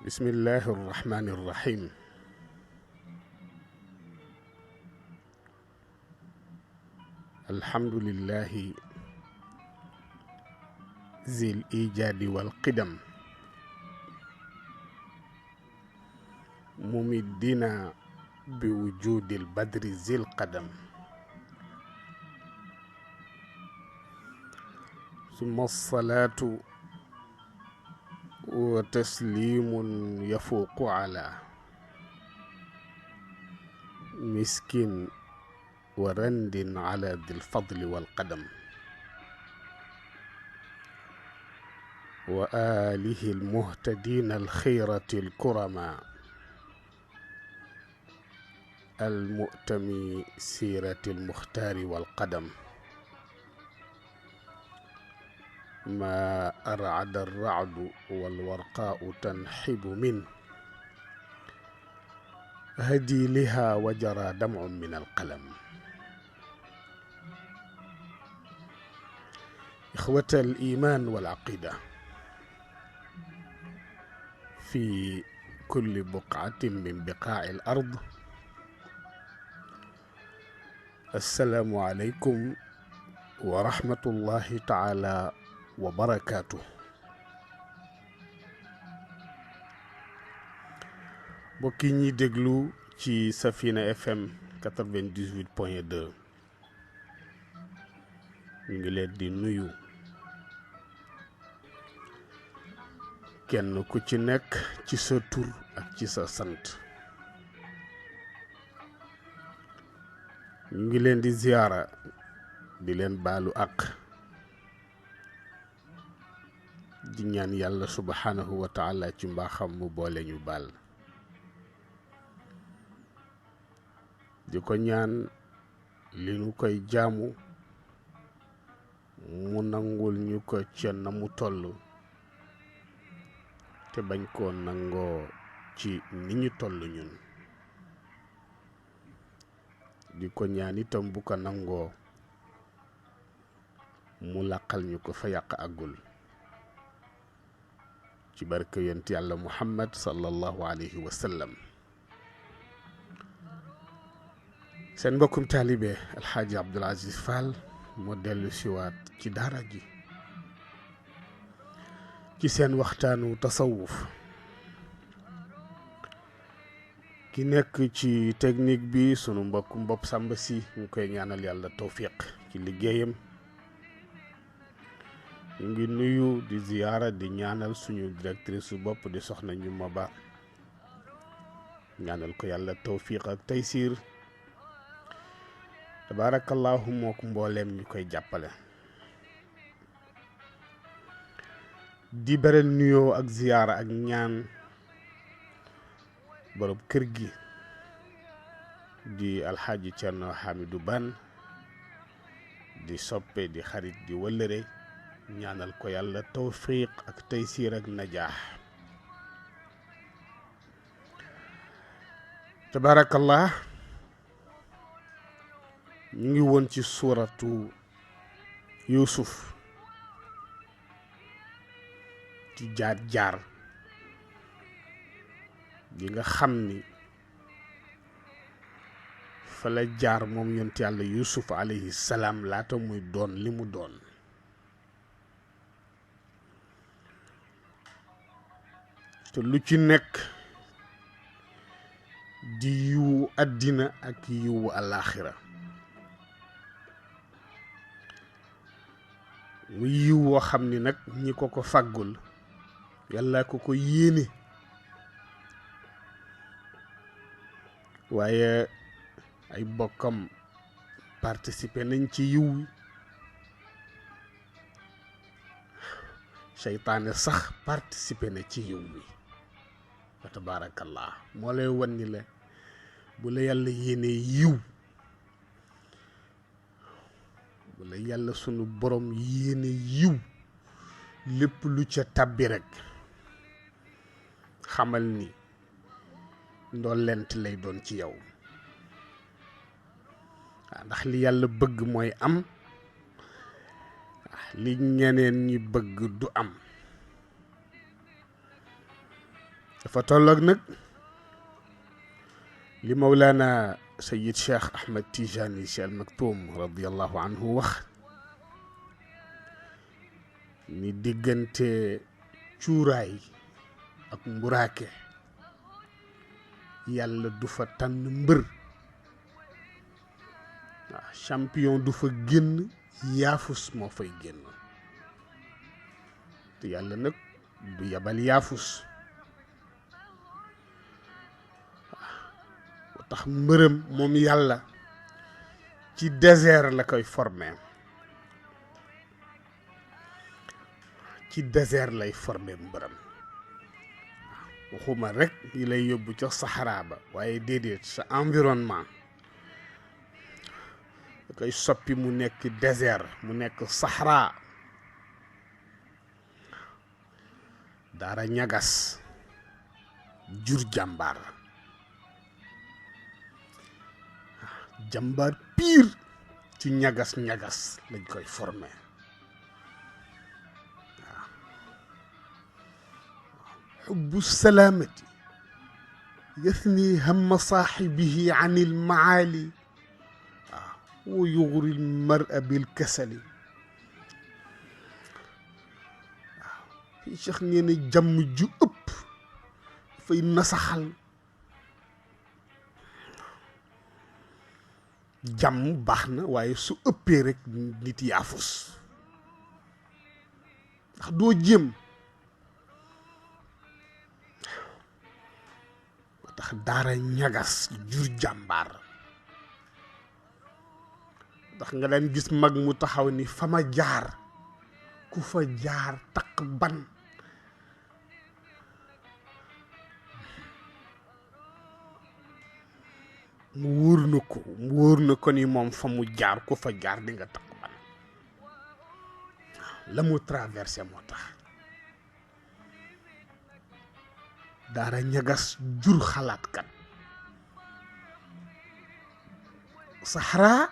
بسم الله الرحمن الرحيم. الحمد لله ذي الإيجاد والقدم ممدنا بوجود البدر ذي القدم، ثم الصلاة وتسليم يفوق على مسكين ورند على ذي الفضل والقدم، وآله المهتدين الخيرة الكرماء المؤتمي سيرة المختار والقدم، ما أرعد الرعد والورقاء تنحب من هدي لها وجرى دمع من القلم. إخوة الإيمان والعقيدة في كل بقعة من بقاع الأرض، السلام عليكم ورحمة الله تعالى وبركاته. mbokki ñi déglu ci Safina FM 98.2 ñu ngi leen di nuyu kenn ku ci nekk ci sa tur ak ci sa sant. ñu ngi leen di ziyaara di leen baalu àq di ñaan yàlla subhanahu wa taala ci mbaaxam mu boole ñu baal, di ko ñaan li nu koy jaamu mu nangul ñu ko ca na mu toll te bañ koo nangoo ci ni ñu toll ñun. di ko ñaan itam bu ko nangoo mu làqal ñu ko fa yàq àggul ci barke yonent yàlla Muhammad sallallahu alayhi wa sallam. seen mbokkum taalibe alxaaji Abdul Aziz Fall moo dellu siwaat ci daara ji ci seen waxtaanu tasawuf. ki nekk ci technique bi sunu mbokk Mbop Samba si ñu koy ñaanal yàlla tawfiq ci liggéeyam. ñu ngi nuyu di ziyaara di ñaanal suñu directrice su bopp di soxna ñu ma ba, ñaanal ko yàlla tawfiq ak taysiir tabarakallahu moo ko mbooleem ñu koy jàppale. di beral nuyoo ak ziyaara ak ñaan borom kër gi di alxaaji Cerno Hamidou Ban, di soppe di xarit di wëllëre, ñaanal ko yàlla tawfiq ak taysiir ak najaax tabarakallah. ñu ngi woon ci suuratu Yuusuf ci jaar di nga xam ni fa la jaar moom yonent yàlla Yuusuf alayhi salaam laata muy doon li mu doon. te lu ci nekk di yiwu àddina ak yiwu alaaxira. mu yiw woo xam ni nag ñi ko ko fàggul yàlla ko ko yéene, waaye ay bokkam participer nañ ci yiw wi, seytaane sax participer na ci yiw wi. wa tabaarakallah moo lay wan ni la bu la yàlla yéene yiw, bu la yàlla sunu borom yéene yiw, lépp lu ca tàbbi rekk xamal ni ndollent lay doon ci yow. ndax li yàlla bëgg mooy am, li ñeneen ñi bëgg du am. dafa tolloog nag li Mawlana Sayyid Cheikh Ahmed Tijani Sy Al Maktoum radiyallahu anhu wax ni diggante cuuraay ak mburaake yàlla du fa tànn mbër waaw champion du fa génn yaafus moo fay génn te yàlla nag du yabal yaafus waaw tax mbërëm moom yàlla ci désert la koy formé ci désert lay formé mbërëm waxuma rek yi lay yóbbu ca Sahara ba waaye déedéet sa environnement da koy soppi mu nekk désert mu nekk Sahara daara ñagas jur jàmbaar jàmbaar pire ci ñagas lañ koy formé حب السلامة يثني هم صاحبه عن المعالي ويغري المرء بالكسل في شيخ نينا جم جو ëpp fay nasaxal jàmm baax na waaye su ëppee rek nit yaafus ndax doo jéem tax daara ñagas jur jàmbaar ndax nga daan gis mag mu taxaw ni fa ma jaar ku fa jaar taq ban mu wóor na ko ni moom fa mu jaar ku fa jaar di nga taq ban la mu traversé moo tax daara ñagas jur xalaatkat Sahara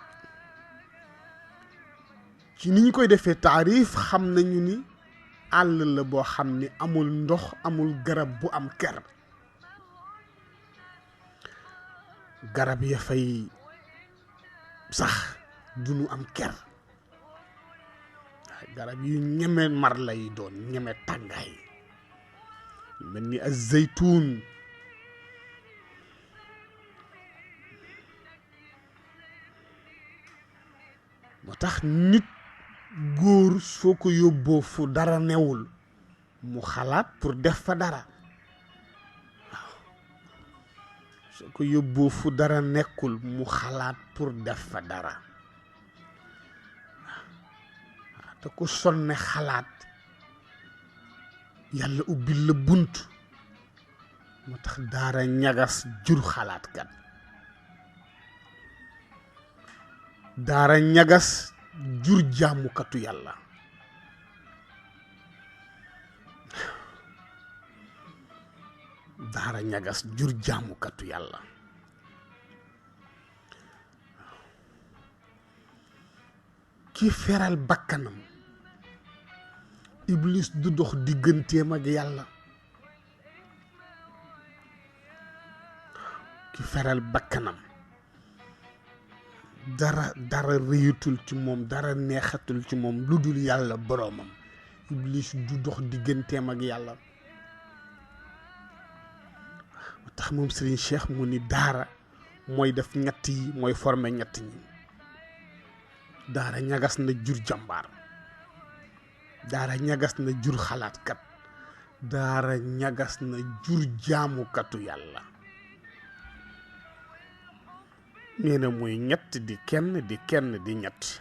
ci ni ñu koy defee taarif xam nañu ni àll la boo xam ni amul ndox amul garab bu am ker garab ya fay sax duñu am ker garab yu ñeme mar lay doon ñeme tàngaay mel ni az-zaytuun moo tax nit góor soo ko yóbboo fu dara newul mu xalaat pour def fa dara waaw soo ko yóbboo fu dara nekkul mu xalaat pour def fa dara waaw te ku sonne xalaat yàlla ubbil la bunt moo tax daara ñagas jur xalaatkat daara ñagas jur jaamukatu yàlla daara ñagas jur jaamukatu yàlla ki feral bakkanam iblis du dox digganteem ak yàlla ki feral bakkanam dara rëyatul ci moom dara neexatul ci moom lu dul yàlla boroomam iblis du dox digganteem ak yàlla tax moom Serigne Cheikh mu ni daara mooy def ñett yi mooy formé ñett ñi daara ñagas na jur jàmbaar daara ñagas na jur xalaatkat daara ñagas na jur jaamukatu yàlla nee na muy ñett di kenn di ñett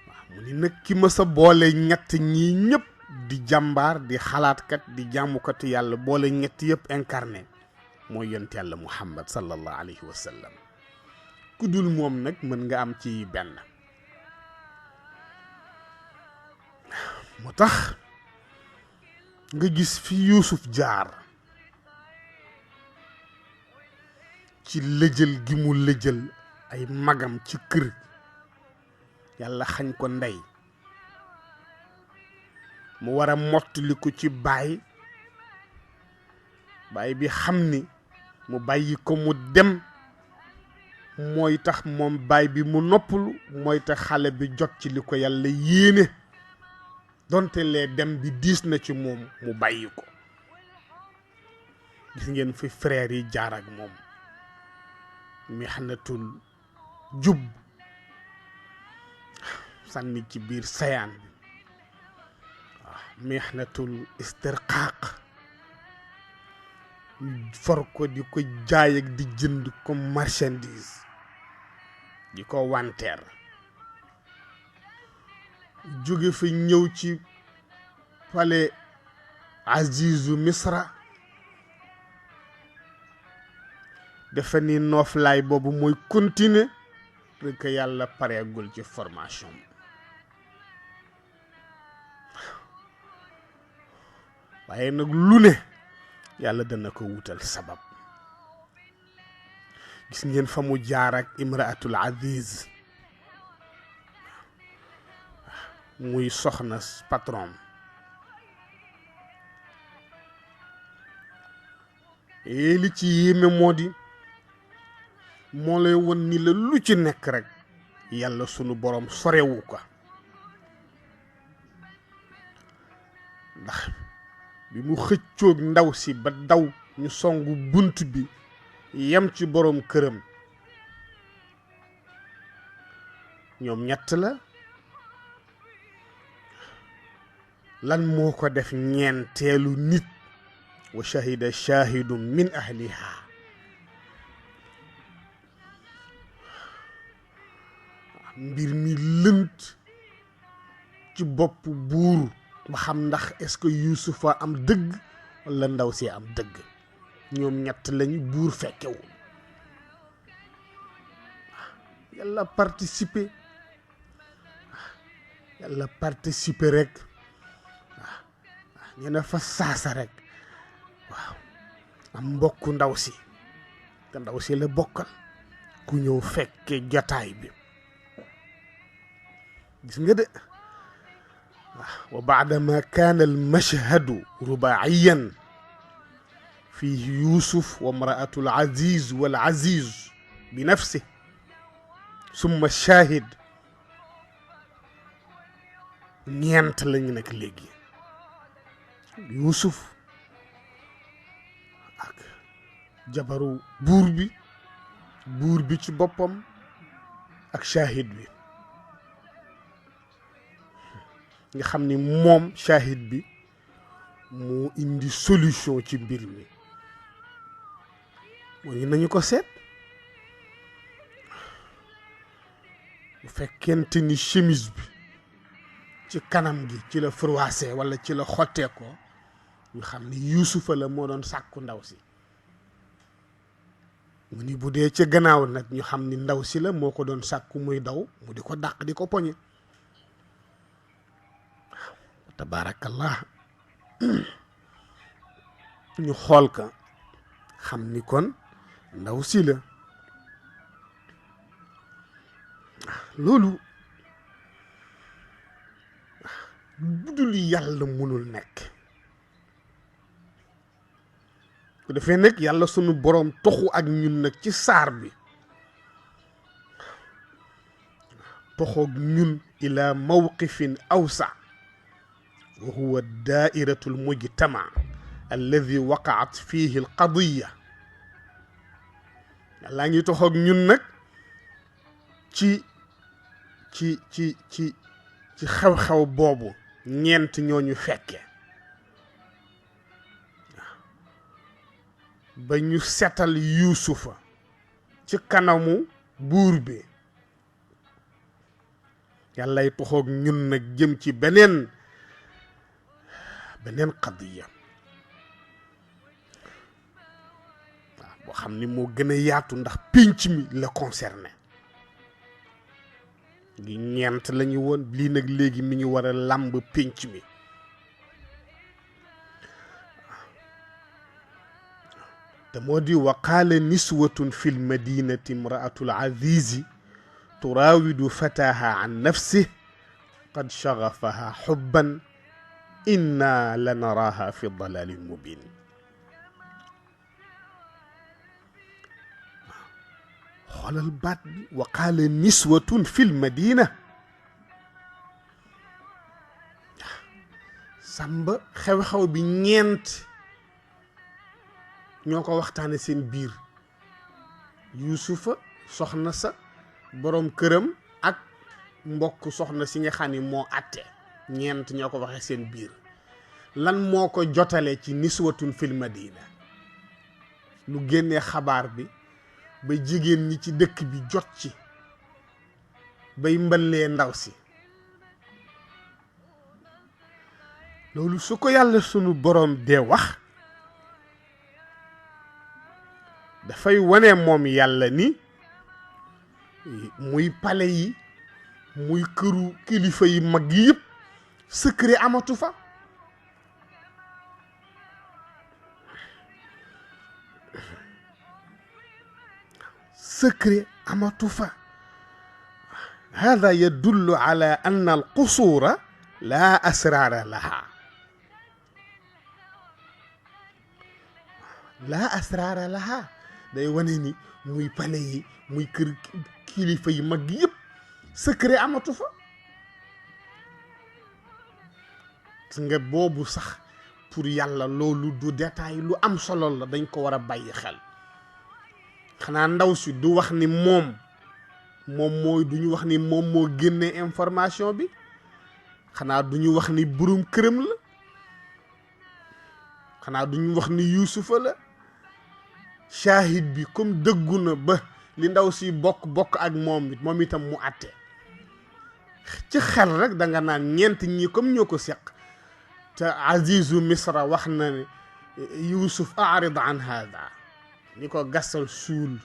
waaw mu ni nag ki ma sa boole ñett ñii ñëpp di jàmbaar di xalaatkat di jaamukatu yàlla boole ñett yëpp incarné mooy yonent yàlla Muhammad sallallahu alayhi wa sallam ku dul moom nag mën nga am ci benn moo tax nga gis fi Yuusuf jaar ci lëjël gi mu lëjël ay magam ci kër yàlla xañ ko ndey mu war a mottali ko ci baay baay bi xam ni mu bàyyi ko mu dem mooy tax moom baay bi mu noppalu mooy tax xale bi jot ci li ko yàlla yéene donte lee dem bi diis na ci moom mu bàyyi ko gis ngeen fi frère yi jaar ak moom mihnatul jub sànni ci biir sayaan bi waaw mihnatul istirqaaq for ko di ko jaay ak di jënd comme marchandise di ko wanteer jóge fa ñëw ci palais azizu misra dafa ni nooflaay boobu mooy continuer rek yàlla pareegul ci formation waaye nag lu ne yàlla dana ko wutal sabab gis ngeen fa mu jaar ak imraatul aziz muy soxna patron li ci yéeme moo di moo lay won ni la lu ci nekk rek yàlla sunu borom sorewu ko ndax bi mu xëccoog ndaw si ba daw ñu songu bunt bi yem ci borom këram ñoom ñett la lan moo ko def ñeenteelu nit wa shahida shahidun min ahliha mbir mi lënt ci bopp buur ba xam ndax est-ce que Yuusufa am dëgg wala ndaw si am dëgg ñoom ñett lañu buur fekkewul yàlla participer rek waaw ñu ne fa saasa rek waaw am mbokku ndaw si te ndaw si la bokkal ku ñëw fekke jotaay bi gis nga de وبعدما كان المشهد رباعيا فيه يوسف وامرأة العزيز والعزيز بنفسه ثم الشاهد ñeent lañu nag léegi Yuusuf ak jabaru buur bi ci boppam ak shahid bi nga xam ni moom shahid bi moo indi solution ci mbir mi mooy nañu ko seet bu fekkente ni chemise bi ci kanam gi ci la froissé wala ci la xottee ko ñu xam ni Yuusufa la moo doon sàkku ndaw si mu ni bu dee ca gannaaw nag ñu xam ni ndaw si la moo ko doon sàkku muy daw mu di ko dàq di ko poñe tabaarakallah ñu xool ka xam ni kon ndaw si la loolu budul yàlla mënul nekk ku defee nag yàlla sunu boroom toxu ak ñun nag ci saar bi toxoog ñun ila mawqifin awsa وهو دائرة المجتمع الذي وقعت فيه القضية لا نجي توخوك ñun nak ci xew-xew boobu ñeent ñooñu fekke ba ñu setal Yuusufa ci kanamu buur bi yàllay toxoog ñun nag jëm ci beneen qadiya waaw boo xam ni moo gën a yaatu ndax pénc mi la concerné li ñeent lañu woon lii nag léegi mi ñu war a làmb pénc mi te moo di wa qaala niswatun fi lmadinati imraatu alazizi turaawidu fataha an nafsih qad shagafaha xubban inna lanaraha fi dalalin mubin xoolal baat bi wa qaala niswatun fil madina sàmba xew-xew bi ñeent ñoo ko waxtaane seen biir yuusufa soxna sa boroom këram ak mbokk soxna si nga xam ni moo àtte ñeent ñoo ko waxee seen biir lan moo ko jotale ci niswatun fil madina lu génnee xabaar bi ba jigéen ñi ci dëkk bi jot ci bay mballee ndaw si loolu su ko yàlla sunu boroom dee wax dafay wane moom yàlla ni muy pale yi muy këru kilifa yi mag yi yëpp secret amatu fa secret amatu fa هذا يدل على أن القصور لا أسرار لها لا أسرار لها day wane ni muy pale yi muy kër kilifa yi mag yëpp secret amatu fa gis nga boobu sax pour yàlla loolu du détail lu am solo la dañ ko war a bàyyi xel xanaa ndaw si du wax ni moom mooy duñu wax ni moom moo génne information bi xanaa duñu wax ni burum këram la xanaa duñu wax ni yuusufa la shahid bi comme dëggu na ba li ndaw si bokk ak moom itam mu àtte ci xel rek da nga naan ñeent ñi comme ñoo ko seq te azizu misra wax na ne yuusuf a'rid an hada ni ko gasal suul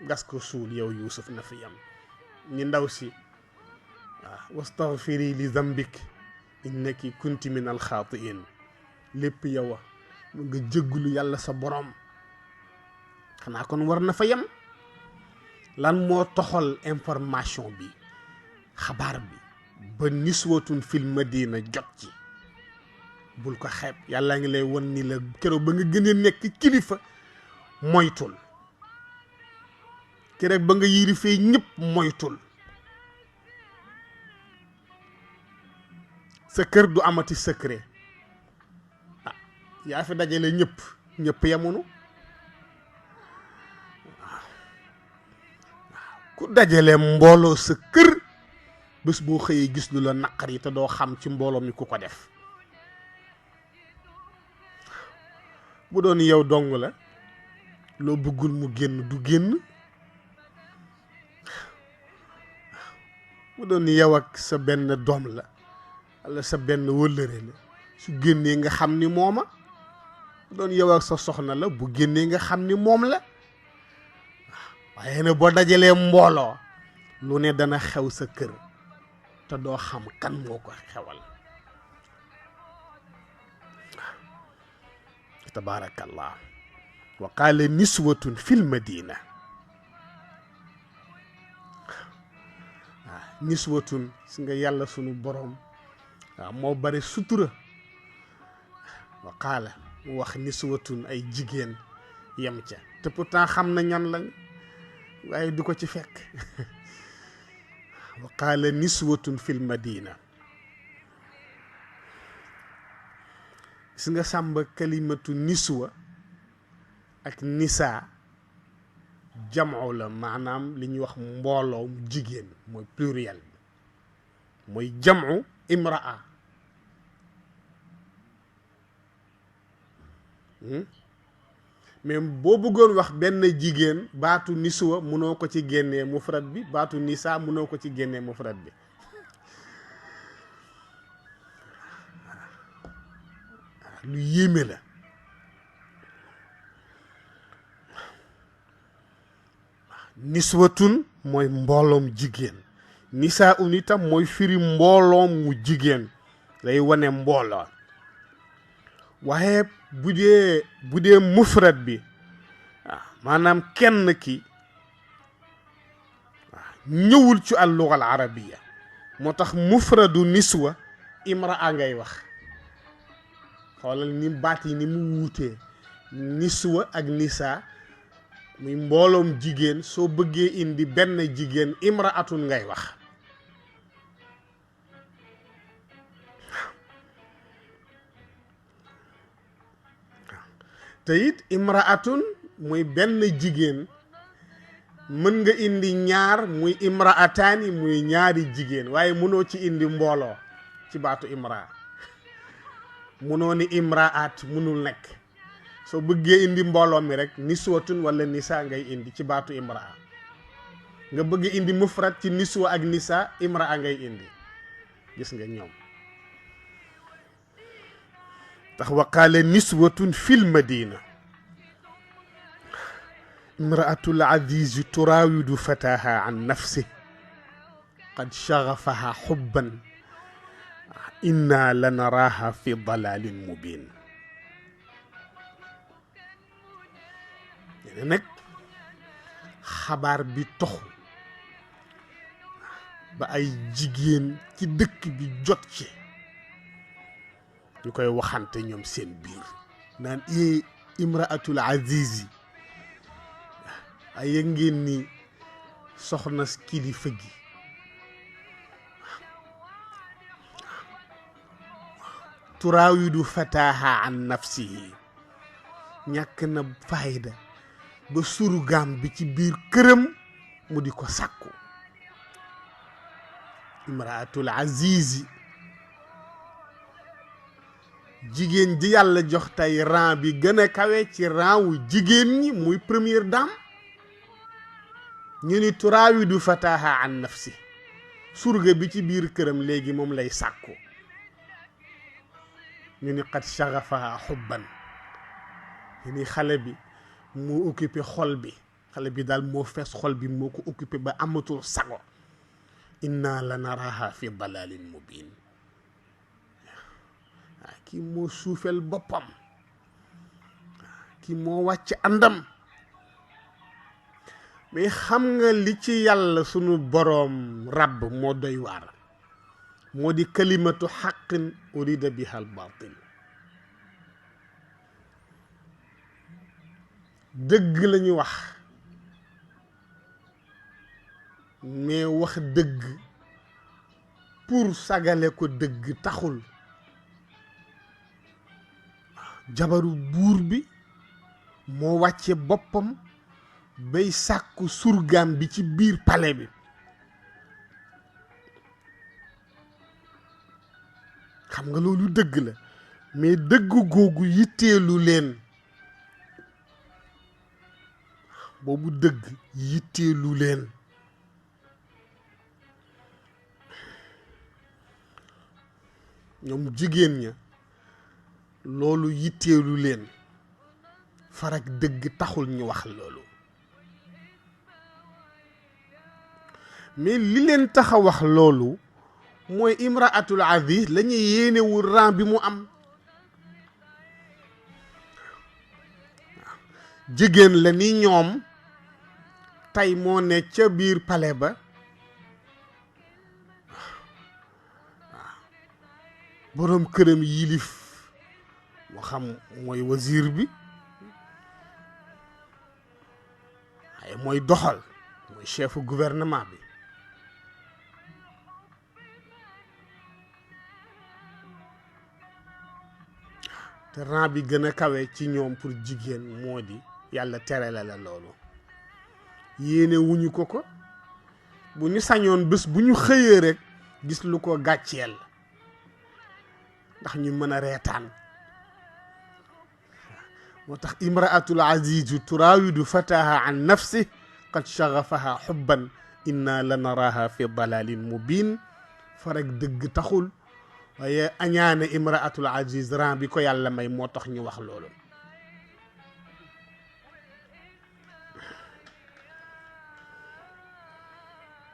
gas ko suul yow yuusuf na fi yam ni ndaw si wastaghfiri li zambik innaki kunti min al xaatiin lépp yow nga jéggulu yàlla sa borom xanaa kon war na fa yem lan moo toxal information bi xabaar bi ba niswatun fil madina jot ci bul ko xeeb yàlla ngi lay won ni la keroog ba nga gën a nekk kilifa moytul keroog ba nga yirifee ñëpp moytul sa kër du amati secret yaa fi dajale ñëpp yamunu ku dajale mbooloo sa kër bés boo xëyee gis lu la naqar yi te doo xam ci mbooloo mi ku ko def bu doon yow dong la loo bëggul mu génn du génn bu doon yow ak sa benn doom la walla sa benn wëllëre la su génnee nga xam ni mooma bu doon yow ak sa soxna la bu génnee nga xam ni moom la waaye nag boo dajalee mbooloo lu ne dana xew sa kër te doo xam kan moo ko xewal tabaarakallah wa qaala niswatun fil madina niswatun si nga yàlla sunu borom moo bari sutura wa qaala mu wax niswatun ay jigéen yem ca te pourtant xam na ñan lañ waaye du ko ci fekk wa qaala niswatun fil madina gis nga sàmba kalimatu niswa ak nisaa jamoo la maanaam li ñuy wax mbooloo jigéen mooy pluriel bi mooy jamu imraa mais boo bëggoon wax benn jigéen baatu niswa mënoo ko ci génnee mufrad bi baatu nisaa mënoo ko ci génnee mufrad bi lu yéeme la niswatun mooy mbooloom jigéen nisaa un itam mooy firi mbooloom mu jigéen lay wane mbooloo waaye bu dee mufrad bi maanaam kenn ki ñëwul ci al-lugha al-arabiyya moo tax mufradu niswa imraa ngay wax xoolal ni baat yi ni mu wuutee niswa ak nisaa muy mbooloom jigéen soo bëggee indi benn jigéen imraatun ngay wax te it imraatun muy benn jigéen mën nga indi ñaar muy imraataani muy ñaari jigéen waaye mënoo ci indi mbooloo ci baatu imra mënoo ni imraat mënul nekk soo bëggee indi mbooloo mi rek niswatun wala nisa ngay indi ci baatu imraa nga bëgg indi mufrad ci niswa ak nisa imraa ngay indi gis nga ñoom tax waqaale niswatun fil madina imraatul aziz turawidu fataha an nafsi qad shaghafaha hubban inna lanaraha fi dalalin mubin ne nag xabaar bi toxu ba ay jigéen ci dëkk bi jot ci ñu koy waxante ñoom seen biir naan imraatul azizi ay yëg ngeen ni soxna kilifa gi turaawidu fataha an nafsihi ñàkk na fayda ba surugaam bi ci biir këram mu di ko sàkku imraatul azizi jigéen ji yàlla jox tey rang bi gën a kawe ci rang wu jigéen ñi muy première dame ñu ni turaawidu fataha an nafsi surga bi ci biir këram léegi moom lay sàkku ñu ni qad shaghafaha hubban ñu ni xale bi moo occupé xol bi xale bi daal moo fees xol bi moo ko occupé ba amatul sago inna la naraha fi dalalin mubin kii moo suufel boppam kii moo wàcc àndam mais xam nga li ci yàlla sunu boroom rabb moo doy waar moo di kalimatu xaqin urida biha al batil dëgg lañu wax mais wax dëgg pour sagale ko dëgg taxul jabaru buur bi moo wàcce boppam bay sàkku surgaam bi ci biir palais bi xam nga loolu dëgg la mais dëgg googu yitteelu leen boobu dëgg yitteelu leen ñoom jigéen ña loolu yitteelu leen farak dëgg taxul ñu wax loolu mais li leen tax a wax loolu mooy imraatul aziz la ñuy yéenewul rang bi mu am jigéen la ni ñoom tey moo ne ca biir palais ba boroom këram yilif moo xam mooy wazir bi ay mooy doxal mooy chefu gouvernement bi te rang bi gën a kawe ci ñoom pour jigéen moo di yàlla tere la loolu yéene wuñu ko bu ñu sañoon bés bu ñu xëyee rek gis lu ko gàcceel ndax ñu mën a reetaan moo tax imraatul azizu turaawidu fataha an nafsi qad shaghafaha hubban inna la naraha fi dalalin mubin farag dëgg taxul waaye añaane imraatul aziz ran bi ko yàlla may moo tax ñu wax loolu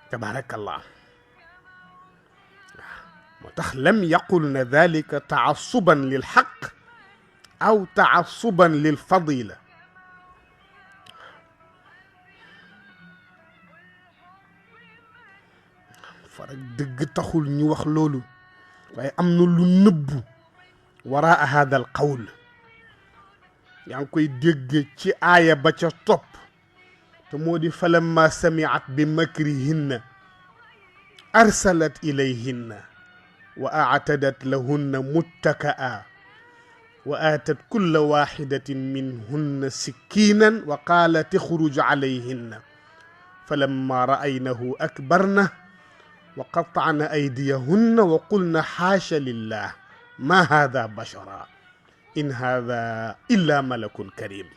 tabarakallah moo tax lam yaqulna dhalika taassuban lil haqq aw taassuban lil fadila farag dëgg taxul ñu wax loolu waaye am na lu nëbbu waraa hada al qawl yaa ngi koy dégg ci aaya ba ca topp te moo di falamma samiat bi makrihinna arsalat ilayhinna wa aatadat lahunna muttakaa wa aatat kulla waxidatin minhunna sikkinan wa qaalat ixruj alayhinna falamma raaynahu akbarna wa qatacna aydiyahunna wa qulna xaasha lillah ma hada bashara in hada illa malakun karim.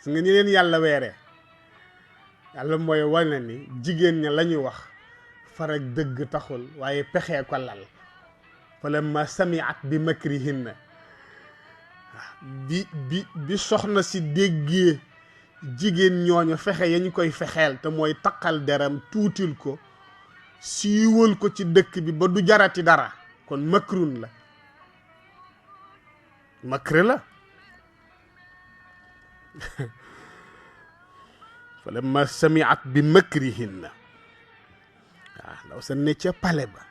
su nga ni leen yàlla weere yàlla mooy wane ni jigéen ña la ñuy wax farag dëgg taxul waaye pexee ko lal falamma samiat bi makrihinna bi soxna si déggee jigéen ñooñu fexe yañ koy fexeel te mooy taqal deram tuutil ko siiwal ko ci dëkk bi ba du jarati dara kon makrun la makre la falamma samiat bi makrihinna waaw ndaw sa ne ca pale ba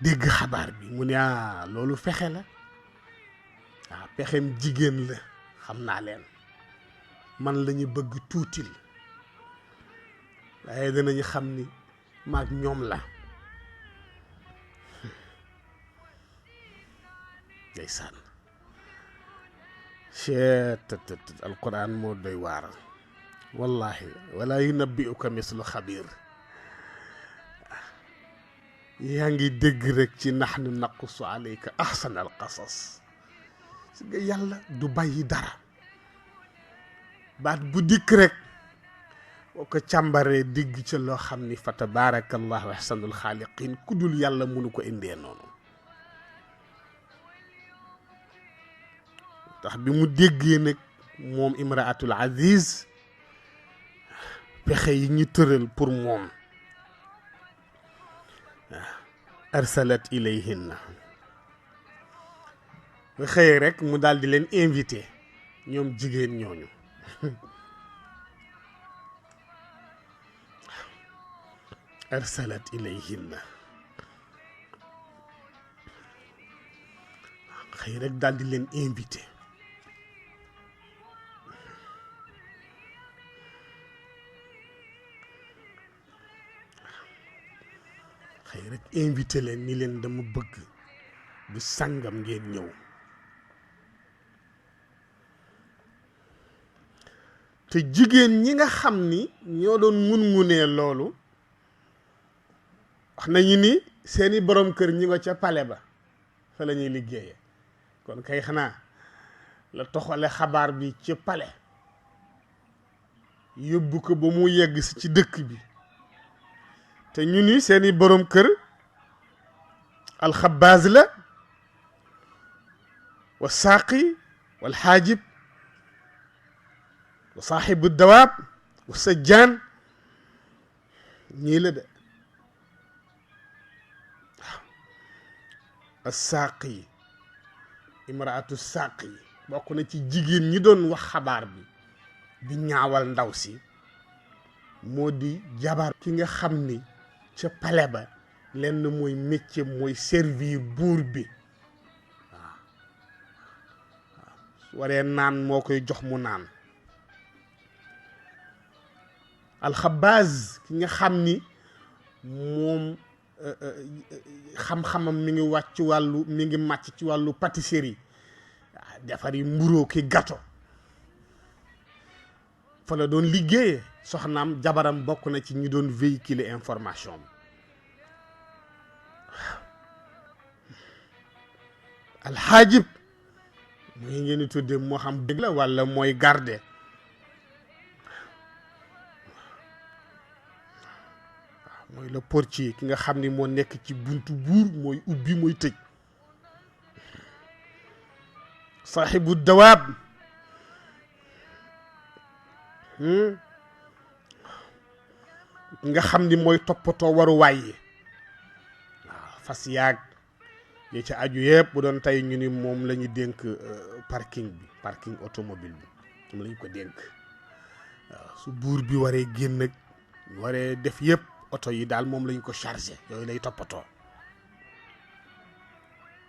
dégg xabaar bi mu ne loolu fexe la waaw pexem jigéen la xam naa leen man la ñu bëgg tuutil waaye danañu xam ni maag ñoom la ndeysaan cheet alquran moo doy waar wallahi wala yunabbi'uka mislu xabir yaa ngi dégg rek ci nahnu naqussu alayka ahsana alqasas si nga yàlla du bàyyi dara baat bu dikk rek boo ko càmbaree digg ca loo xam ni fa tabaarakallahu ahsanul xaaliqin ku dul yàlla mënu ko indee noonu tax bi mu déggee nag moom imraatul aziz pexe yi ñu tëral pour moom arsalat ilayhinna ba xëy rek mu daal di leen invité ñoom jigéen ñooñu arsalat ilayhinna xëy rek daal di leen invité xëy rek invité leen ni leen dama bëgg bu sàngam ngeen ñëw te jigéen ñi nga xam ni ñoo doon ngun-ngunee loolu wax nañu ni seeni borom kër ñi nga ca pale ba fa la ñuy liggéeye kon kay xanaa la toxale xabaar bi ci pale yóbbu ko ba mu yegg si ci dëkk bi te ñu ni seeni borom kër alxabaaz la wa saaqi wal xaajib wa saaxibu dawaab wa sajjaan ñii la de waaw assaaqi imraatu saaqi bokk na ci jigéen ñi doon wax xabaar bi di ñaawal ndaw si moo di jabar ki nga xam ni ca pale ba lenn mooy métier mooy servir buur bi waaw su waree naan moo koy jox mu naan alxabaaz ki nga xam ni moom xam-xamam mi ngi wàcc ci wàllu mi ngi màcc ci wàllu pâtisserie defar yi mburoo ki gâteau fa la doon liggéeyee soxnaam jabaram bokk na ci ñi doon véhiculer information bi alxaajib mooy ngeen di tudde moo xam dëgg la walla mooy garde waaw mooy le portier ki nga xam ni moo nekk ci buntu buur mooy ubbi mooy tëj saaxibu dawaab nga xam ni mooy toppatoo waruwaay yi waaw fas yaag yi ci aju yëpp bu doon tey ñu ni moom la ñu dénk parking bi parking automobile bi moom la ñu ko dénk waaw su buur bi waree génn ak waree def yëpp oto yi daal moom la ñu ko chargé yooyu lay toppatoo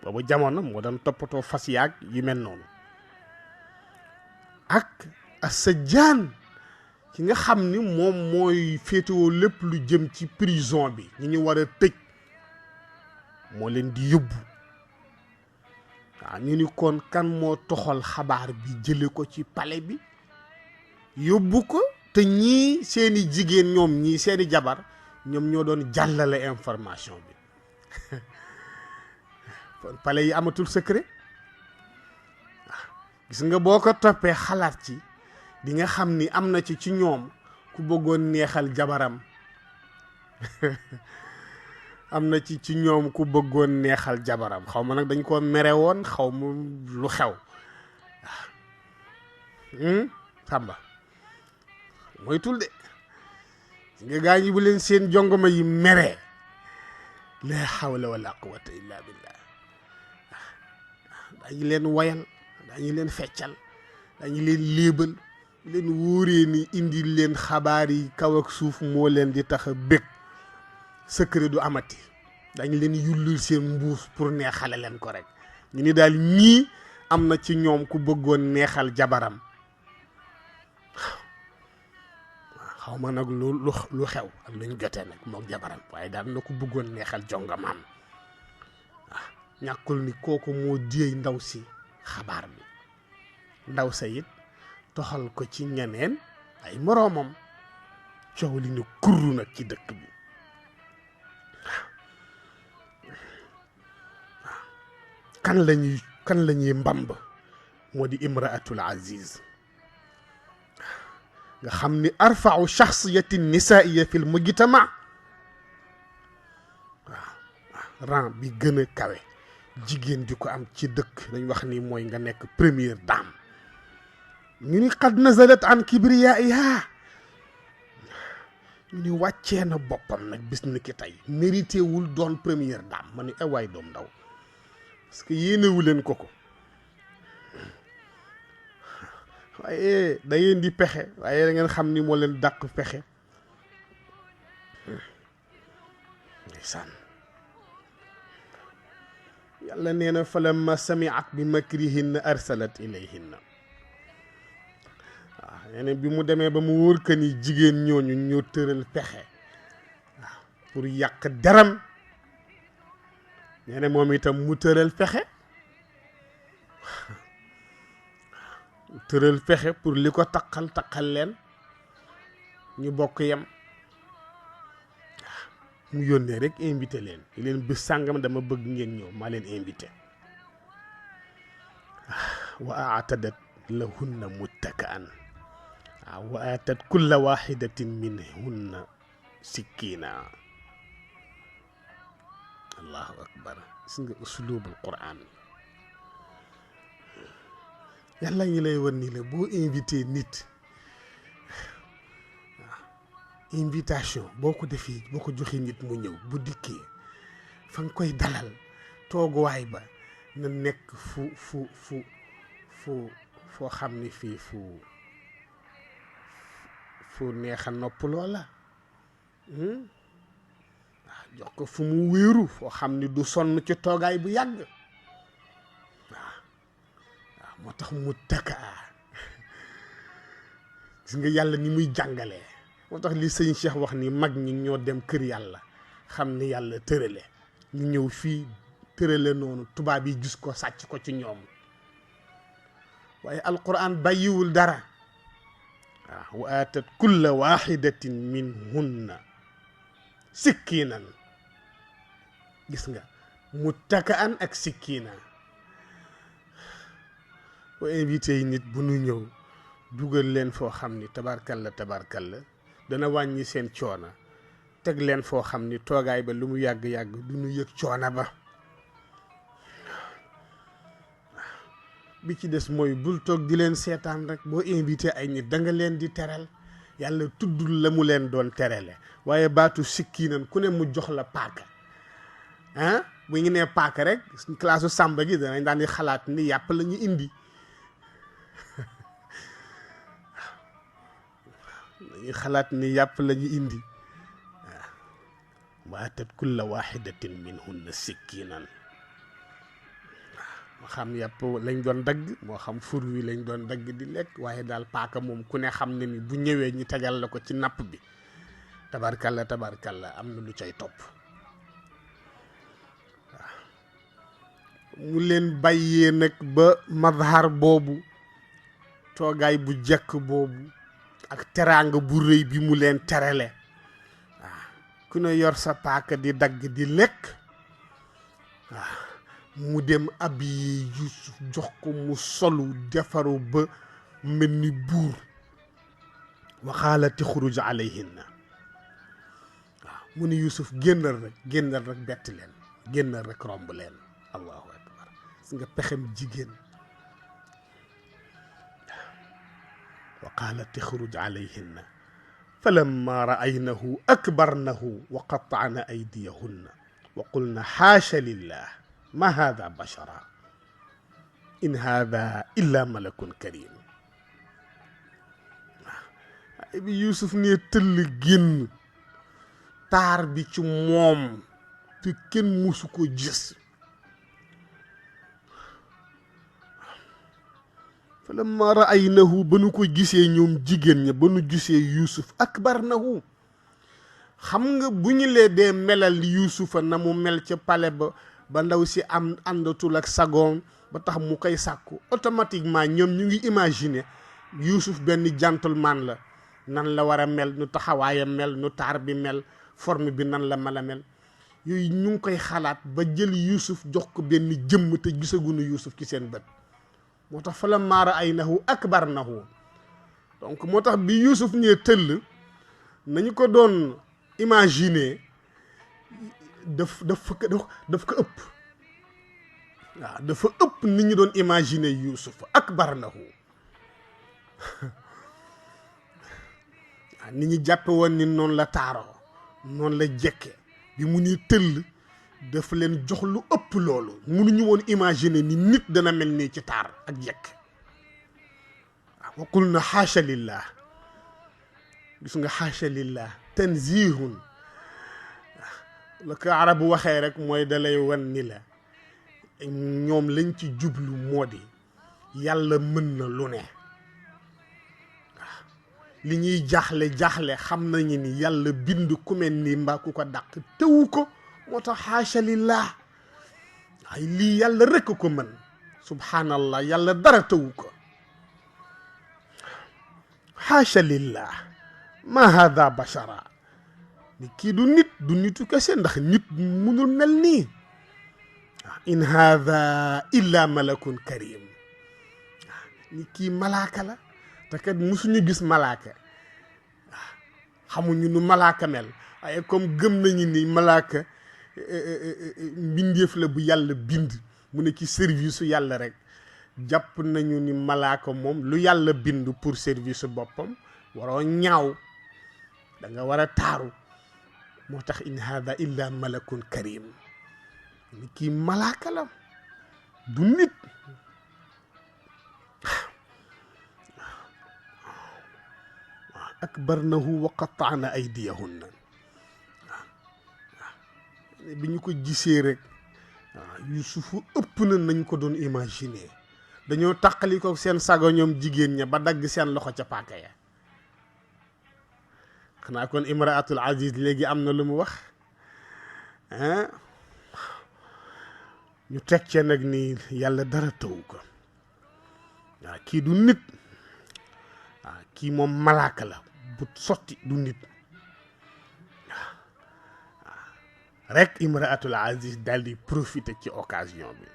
boobu jamono moo doon toppatoo fas yaag yi mel noonu ak as-sajjaan ki nga xam ni moom mooy féetewoo lépp lu jëm ci prison bi ñi ñu war a tëj moo leen di yóbbu waaw ñu ni kon kan moo toxal xabaar bi jële ko ci palais bi yóbbu ko te ñii seeni jigéen ñoom ñii seeni jabar ñoom ñoo doon jàllale information bi palais yi amatul secret gis nga boo ko toppee xalaat ci di nga xam ni am na ci ñoom ku bëggoon neexal jabaram am na ci ñoom ku bëggoon neexal jabaram xaw ma nag dañ ko mere woon xaw ma lu xew Samba moytul de nga gaañi bu leen seen jongoma yi mere la hawla wala quwwata illa billah dañu leen wayal dañu leen feccal dañu leen léebal leen wóoree ni indi leen xabaar yi kaw ak suuf moo leen di tax a bég secret du amati dañu leen yullul seen mbuus pour neexale leen ko rek ñu ni daal ñii am na ci ñoom ku bëggoon neexal jabaram xaw ma nag lu xew ak luñ jotee nag mook jabaram waaye daal na ku bëggoon neexal jongamaam waaw ñàkkul ni kooku moo diyey ndaw si xabaar bi ndaw sa it toxal ko ci ñeneen ay moroomam coow li ne kurru nag ci dëkk bi kan lañuy mbamb moo di imraatul aziz nga xam ni arfa'u shakhsiyati nisaiya fil mujtama waaw rang bi gën a kawe jigéen di ko am ci dëkk dañ wax ni mooy nga nekk première dame ñu ni qad nazalat an kibriyaiha ñu ni wàccee na boppam nag bis ni ki tey mérité wul doon première dame ma ni ewaay doom ndaw parce que yéenewu leen ko waaye da ngeen di pexe waaye da ngeen xam ni moo leen dàq pexe ndeysaan yàlla nee na falamma sami'at bi makrihinna arsalat ilayhinna waaw nee na bi mu demee ba mu wóor que ni jigéen ñooñu ñoo tëral pexe waaw pour yàq deram nee na moom itam mu tëral pexe pour li ko taqal leen ñu bokk yem mu yónnee rek invité leen bés sàngam dama bëgg ngeen ñëw maa leen invité wa aatadat lahunna muttaka'an wa aatat kulla wahidatin minhunna sikkiina allahu akbar gis nga usulubul quran yàlla ngi lay wan ni la boo invité nit invitation boo ko defee boo ko joxee nit mu ñëw bu dikkee fa nga koy dalal tooguwaay ba na nekk foo xam ni fii fu neexa nopp loola jox ko fu mu wéeru foo xam ni du sonn ci toogaay bu yàgg waaw moo tax mu takkaa gis nga yàlla ni muy jàngalee moo tax li sëñ Cheikh wax ni mag ñi ñoo dem kër yàlla xam ni yàlla tërale ñu ñëw fii tërale noonu tubaab yi gis ko sàcc ko ci ñoom waaye alquran bàyyiwul dara waaw wa aatat kulla wahidatin minhunna sikkiinan gis nga muttaka'an ak sikkiina boo invité yi nit bu nu ñëw dugal leen foo xam ni tabarkalla dana wàññi seen coona teg leen foo xam ni toogaay ba lu mu yàgg-yàgg du ñu yëg coona ba bi ci des mooy bul toog di leen seetaan rek boo invité ay nit da nga leen di teral yàlla tuddul la mu leen doon terale waaye baatu sikkiinan ku ne mu jox la paaka bu ngi nee paaka rek classe sàmba gi danañ daan di xalaat ni yàpp la ñu indi dañuy xalaat ni yàpp la ñu indi waaw waatat kulla wahidatin minhunna sikkiinan xam yàpp lañ doon dagg moo xam fur wi lañ doon dagg di lekk waaye daal paaka moom ku ne xam ne ni bu ñëwee ñu tegal la ko ci napp bi tabarkalla am na lu cay topp waaw mu leen bàyyee nag ba mazhar boobu toogaay bu jekk boobu ak teraanga bu rëy bi mu leen terale waaw ku ne yor sa paaka di dagg di lekk waaw mu dem ab yi Yuusuf jox ko mu solu defaru ba mel ni buur waxaalati xuruj alayhinna waaw mu ne Yuusuf génnal rek bett leen génnal rek romb leen allahu akbar si nga pexem jigéen وقالت اخرج عليهن فلما رأينه أكبرنه وقطعن أيديهن وقلن حاش لله ما هذا بشرا إن هذا إلا ملك كريم يوسف ني تل ген تار بي ci mom te ken musuko gis فلما رأينه بنوكو جيسي نيوم جيجين ني بنو جيسي يوسف أكبرنه xam nga buñu lé dé melal Yuusuf na mu mel ci palais ba ndaw si am andatul ak sagoom ba tax mu koy sàkku automatiquement ñoom ñu ngi imaginer Yuusuf benn gentleman la nan la war a mel nu taxawaayam mel nu taar bi mel forme bi nan la mala mel yooyu ñu ngi koy xalaat ba jël Yuusuf jox ko benn jëmm te gisaguñu Yuusuf ci seen bët moo tax fa la maara ay nahu akbarnahu donc moo tax bi Yuusuf ñee tëll nañu ko doon imaginer daf ko ëpp waaw dafa ëpp nit ñi doon imaginer Yuusuf akbarnahu nit ñi jàppe woon ni noonu la taaroo noonu la jekke bi mu ni tëll dafa leen jox lu ëpp loolu mënuñu woon imaginer ni nit dana mel nii ci taar ak jekk wa qulna xaasha lillah gis nga xaasha lillah tanzihun la ko arabu waxee rek mooy dalay wan ni la ñoom lañ ci jublu moo di yàlla mën na lu ne li ñuy jaaxle xam nañu ni yàlla bind ku mel ni mbaa ku ko dàq tewu ko moo tax xaasha lillah ay lii yàlla rekk ko mën subhanallah yàlla dara tewu ko xaasha lillah ma hada bashara ni kii du nitu kese ndax nit munul mel nii in hada illa malakun karim ni kii malaaka la te kat musuñu gis malaaka xamuñu nu malaaka mel waaye comme gëm nañu ni malaaka mbindeef la bu yàlla bind mu ne ci service yàlla rek jàpp nañu ni malaaka moom lu yàlla bind pour service boppam waroo ñaaw da nga war a taaru moo tax in hada illa malakun karim ni kii malaaka la du nit akbarnahu wa qatta'na aydiyahunna bi ñu ko gisee rek Yuusufu ëpp na nañ ko doon imaginer dañoo tàqali ko seen sago ñoom jigéen ña ba dagg seen loxo ca paaka ya xanaa kon imraatul aziz léegi am na lu mu wax ñu teg ca nag ni yàlla dara taw ko waaw kii du nit waaw kii moom malaaka la bu sotti du nit rek imraatul aziz daal di profiter ci occasion bi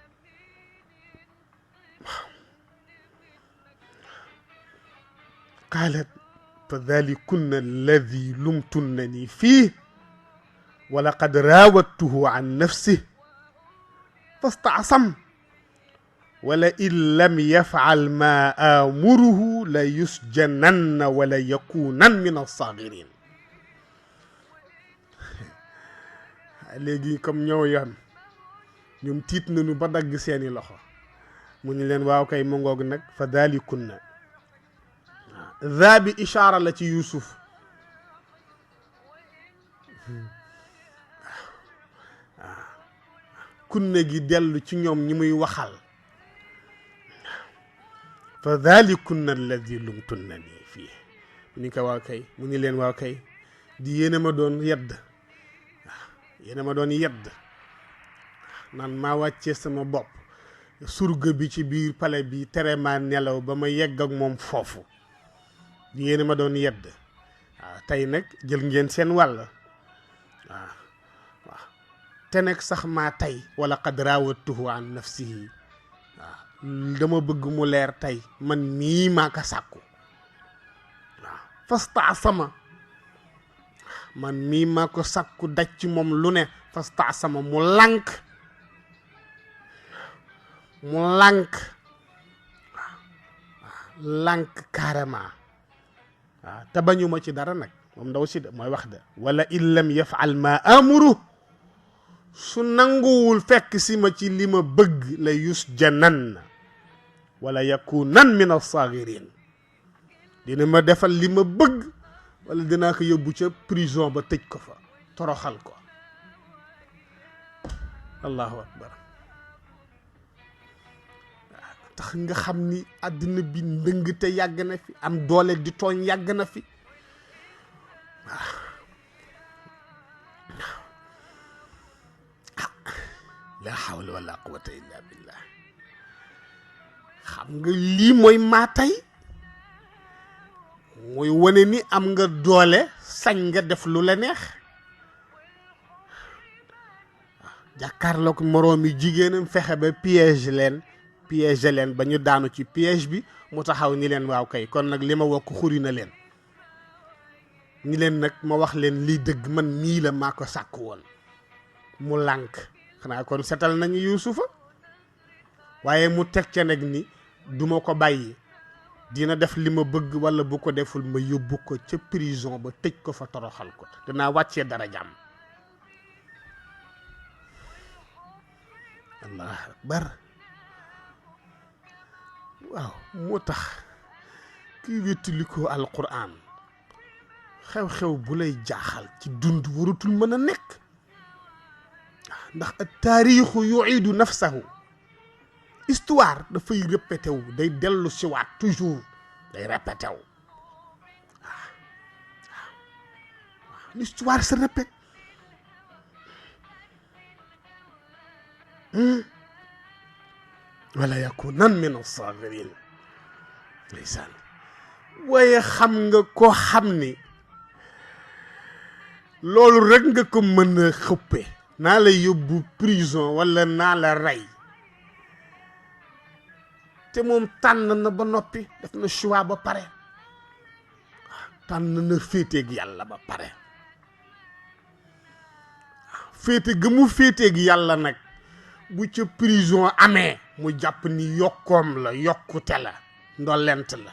qaalat فذلكن الذي لمتنني فيه ولقد راودته عن نفسه فاستعصم ولئن لم يفعل ما آمره ليسجنن ولا يكونن من الصاغرين léegi comme ñoo yoon ñoom tiit nañu ba dagg seeni loxo mu ñu leen waaw kay mu ngoog nag fa dalikunna ذا بإشارة لتي يوسف كنا جي دلو تي نيوم ني موي وخال fa dhalikunna alladi lumtunnani fii mu ni ko waaw kay mu ni leen waaw kay di yéen a ma doon yedd waaw yéen a ma doon yedd naan maa wàccee sama bopp surga bi ci biir pale bi tere maa nelaw ba ma yegg ak moom foofu di yéen a ma doon yedd waaw tey nag jël ngeen seen wàll waaw waaw te nag sax maa tey wala qad raawatuhu an nafsihi waaw dama bëgg mu leer tey man mii maa ko sàkku waaw fastaasama man mii maa ko sàkku daj ci moom lu ne fastaasama mu lànk waaw lànk carrément waaw te bañuma ci dara nag moom ndaw si de mooy wax de wala in lam yafal ma amuru su nanguwul fekk si ma ci li ma bëgg la yusjanan wala yakunan min as-sagirin dina ma defal li ma bëgg wala dinaa ko yóbbu ca prison ba tëj ko fa toroxal ko allahu akbar tax nga xam ni àddina bi ndëng te yàgg na fi am doole di tooñ yàgg na fi waaw la hawla wala quwwata illa billah xam nga lii mooy maa tey mooy wane ni am nga doole sañ nga def lu la neex jàkkaarloog moroomi jigéenam fexe ba piège leen ba ñu daanu ci piège bi mu taxaw ni leen waaw kay kon nag li ma wokk xuri na leen ni leen nag ma wax leen lii dëgg man mii la maa ko sàkk woon mu lànk xanaa kon setal nañu Yuusufa waaye mu teg ca nag ni duma ko bàyyi dina def li ma bëgg wala bu ko deful ma yóbbu ko ca prison ba tëj ko fa toroxal ko danaa wàccee dara jàmm allah akbar waaw moo tax kii wéttali ko alquran xew-xew bu lay jaaxal ci dund waratul mën a nekk ndax at taarixu yuidu nafsahu histoire dafay répété wu day dellu siwaat toujours day répété wu waaw l'histoire se répète wala yakunan min as-sagirin ndeysaan waaye xam nga koo xam ni loolu rek nga ko mën a xëppe naa la yóbbu prison wala naa la rey te moom tànn na ba noppi def na choix ba pare tànn na féeteeg yàlla ba pare féete ga mu féeteeg yàlla nag bu ca prison amee mu jàpp ni yokkoom la yokkute la ndollent la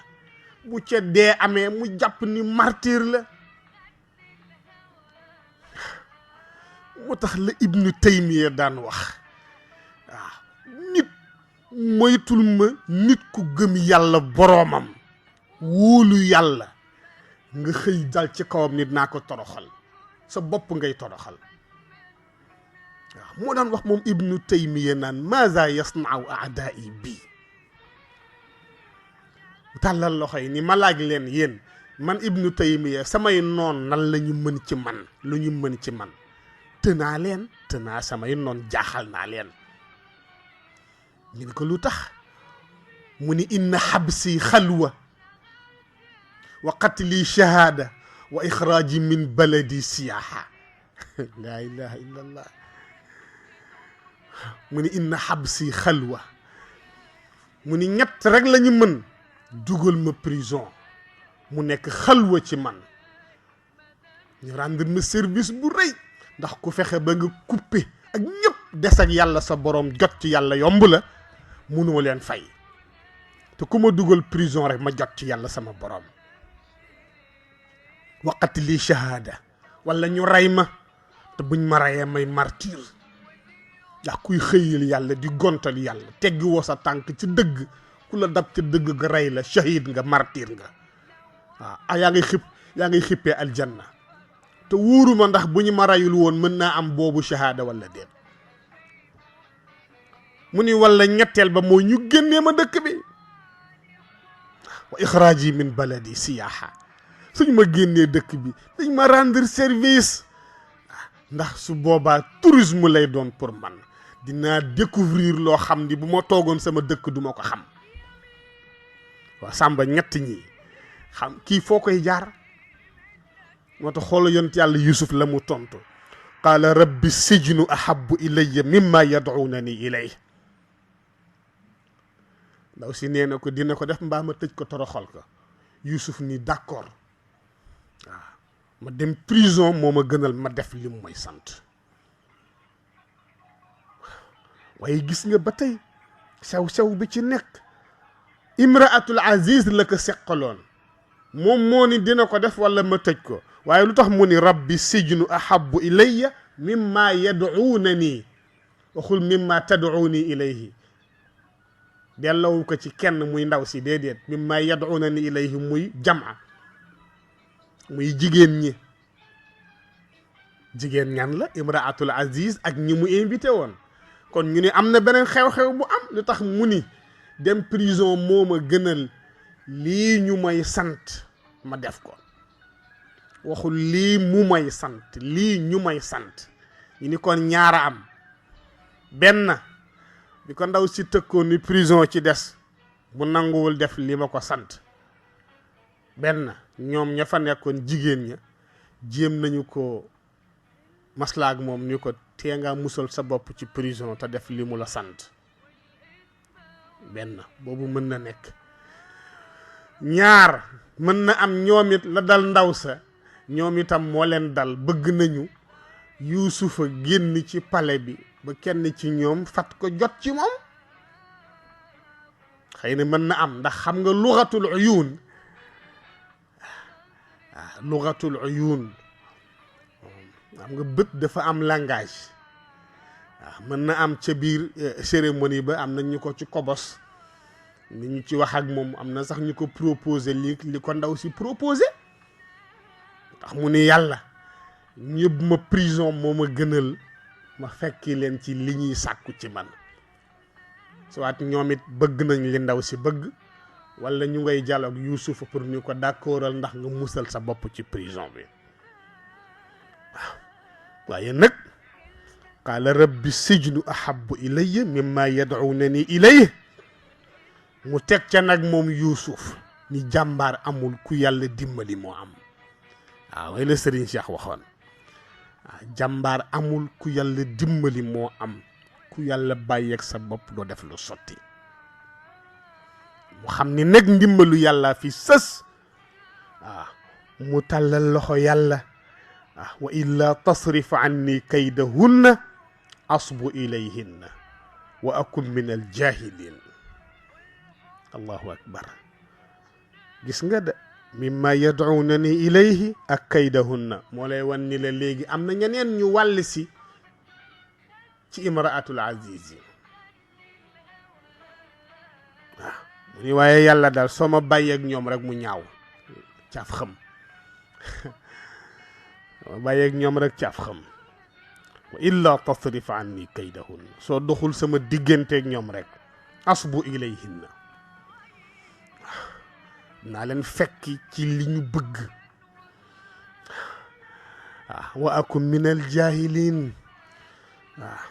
bu ca dee amee mu jàpp ni martyr la moo tax la Ibnu Taymiya daan wax waaw nit moytul ma nit ku gëm yàlla boroomam wóolu yàlla nga xëy dal ci kawam nit naa ko toroxal sa bopp ngay toroxal waaw moo daan wax moom Ibnu Taymiya naan maaza yasna'u a'da'i bi tàllal loxo yi ni ma laaj leen yéen man Ibnu Taymiya samay noon nan la ñu mën ci man lu ñu mën ci man tënaa leen tënaa samay noon jaaxal naa leen ñu ne ko lu tax mu ni inna xabsi xalwa wa qatli shahaada wa ixraaji min baladi siyaaxa laa ilaha illa allah mu ni inna xabsi xalwa mu ni ñett rek la ñu mën dugal ma prison mu nekk xalwa ci man ñu rendre ma service bu rëy ndax ku fexe ba nga coupé ak ñëpp des ak yàlla sa borom jot ci yàlla yomb la mënoo leen fay te ku ma dugal prison rek ma jot ci yàlla sama borom waqati lii shahada wala ñu rey ma te buñ ma reyee may martyr ndax kuy xëyal yàlla di gontal yàlla teggi woo sa tànk ci dëgg ku la dab ci dëgg nga rey la shahid nga martyr nga waaw yaa ngay xippee aljanna te wóoruma ndax bu ñu ma reyul woon mën naa am boobu shahada wala déet mu ni wala ñetteel ba mooy ñu génnee ma dëkk bi wa ixraaji min baladi siyaha suñ ma génnee dëkk bi dañ ma rendre service ndax su boobaa tourisme lay doon pour man dinaa découvrir loo xam ni bu ma toogoon sama dëkk duma ko xam waa Samba ñett ñi xam kii foo koy jaar moo tax xoolal yonent yàlla Yusuf la mu tontu qaala rabbi sijnu ahabbu ilayya mimma yad'unani ilay ndaw si nee na ko dina ko def mbaa ma tëj ko toroxal ko Yusuf ni d'accord waaw ma dem prison moo ma gënal ma def li mu may sant waaye gis nga ba tey sew bi ci nekk imraatul aziz la ko seqaloon moom moo ni dina ko def wala ma tëj ko waaye lu tax mu ni rabbi sijnu ahabbu ilayya mimma yad'unani waxul mimma tad'uni ilayhi delloowu ko ci kenn muy ndaw si déedéet mimma yad'unani ilayhi muy jama muy jigéen ñi jigéen ñan la imraatul aziz ak ñi mu invité woon kon ñu ni am na beneen xew-xew bu am lu tax mu ni dem prison moo ma gënal lii ñu may sant ma def ko waxul lii mu may sant lii ñu may sant ñu ni kon ñaara am benn bi ko ndaw si tëkkoon ni prison ci des bu nanguwul def li ma ko sant benn ñoom ña fa nekkoon jigéen ña jéem nañu ko maslaak moom ni ko tee nga musal sa bopp ci prison te def li mu la sant benn boobu mën na nekk ñaar mën na am ñoom it la dal ndaw sa ñoom itam moo leen dal bëgg nañu Yuusufa génn ci palais bi ba kenn ci ñoom fat ko jot ci moom xëy na mën na am ndax xam nga lugatul uyun lugatul uyun xam nga bët dafa am langage waaw mën na am ca biir cérémonie ba am na ñu ko ci kobos ni ñu ci wax ak moom am na sax ñu ko proposé li ko ndaw si proposé tax mu ni yàlla ñëbb ma prison moo ma gënal ma fekki leen ci li ñuy sàkku ci man soit ñoom it bëgg nañ li ndaw si bëgg wala ñu ngay dialogue Yuusufa pour ñu ko d'accordal ndax nga musal sa bopp ci prison bi waaw waaye nag qaala rabbi sijnu ahabbu ilayya mimma yad'unani ilayhi mu teg ca nag moom Yuusuf ni jàmbaar amul ku yàlla dimbali moo am waaw way la Serigne Cheikh waxoon waaw jàmbaar amul ku yàlla dimbali moo am ku yàlla bàyyeeg sa bopp doo def lu sotti mu xam ni nag ndimbalu yàlla fi sës waaw mu tàllal loxo yàlla waaw wa illa tasrif anni kaydahunna asbu ilayhinna wa akun min al jahilin allahu akbar gis nga de mimma yad'unani ilayhi ak kaydahunna moo lay wan ni la léegi am na ñeneen ñu wàll si ci imraatul aziz yi waaw mu ni waaye yàlla daal soo ma bàyyi ak ñoom rek mu ñaaw caaf xam soo ma bàyyi ak ñoom rek caaf xam wa illa tasrif anni kaydahunna soo doxul sama digganteeg ñoom rek asbu ilayhinna naa leen fekki ci li ñu bëgg waaw wa akun min al jahilin waaw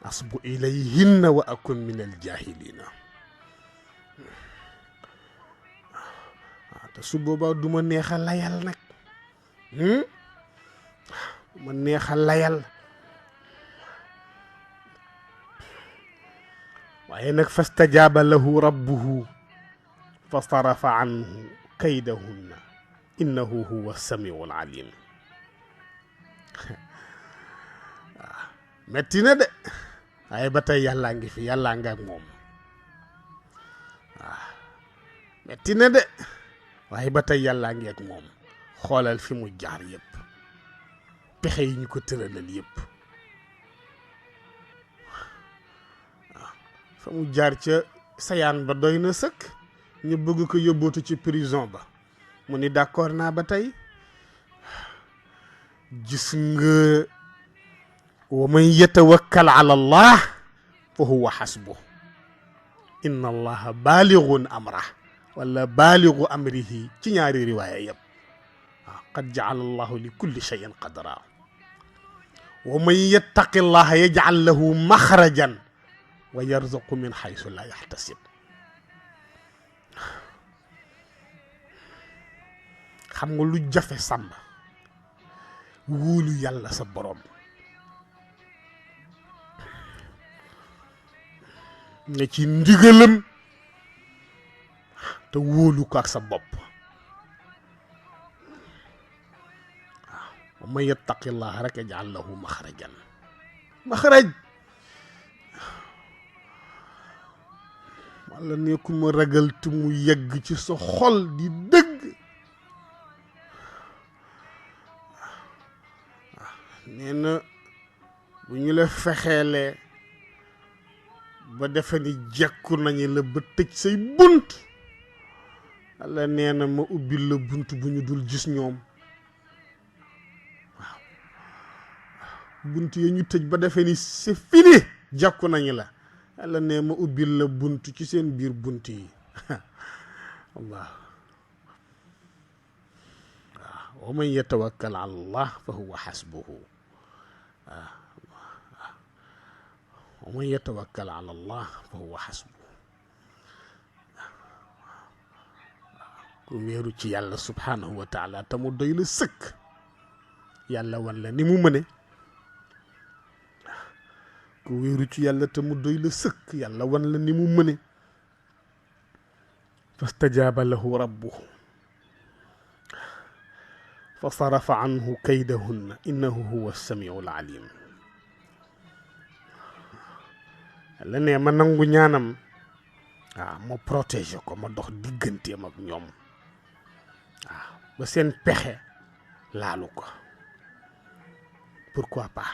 asbu ilayhinna wa akun min al jahilina waaw te su boobaa du ma neex a layal nag ma neex a layal waaye nag fastajaaba lahu rabbuhu فصرف عنه كيدهن إنه هو السميع العليم metti na de waaye ba tey yàllaa ngi fi yàllaa nga ak moom waaw metti na de waaye ba tey yàllaa ngi ak moom xoolal fi mu jaar yëpp pexe yi ñu ko tëralal yëpp waaw fa mu jaar ca sayaan ba doy na sëkk ñu bëgg ko yóbbootu ci prison ba mu ni d'accord naa ba tey gis nga wa man yatawakkal ala allah fa huwa hasbuh inna allaha baaligun amra wala baaligu amrihi ci ñaari riwaaya yëpp waaw qad jaala allahu li kulli cheyin qadra wa man yattaqi allaha yajcal lahu maxrajan wa yarzuqu min xaysu la yaxtasib xam nga lu jafe sàmm wóolu yàlla sa borom ne ci ndigalam te wóolu ko ak sa bopp waaw wa man yattaqillah rek yaj'al lahu maxrajan maxraj walla ne ku ma ragal te mu yegg ci sa xol di dëgg nee na bu ñu la fexeelee ba defe ni jekku nañu la ba tëj say bunt Yàlla nee na ma ubbil la bunt bu ñu dul gis ñoom waaw bunt yi ñu tëj ba defe ni c'est fini jekku nañu la Yàlla nee ma ubbil la bunt ci seen biir bunt yi Allah waaw wa man yatawakkal ala Allah fa huwa hasbuhu wa man yatawakkal ala Allah fa huwa hasbuhu ku wéeru ci yàlla subhanahu wa taala te mu doy la sëkk yàlla wan la ni mu mëne ku wéeru ci yàlla te mu doy la sëkk yàlla wan la ni mu mëne fastajaaba lahu rabbuhu fa sarafa anhu kaydahunna innahu huwa samiul alim la ne ma nangu ñaanam waaw ma protéger ko ma dox digganteem ak ñoom waaw ba seen pexe laalu ko pourquoi pas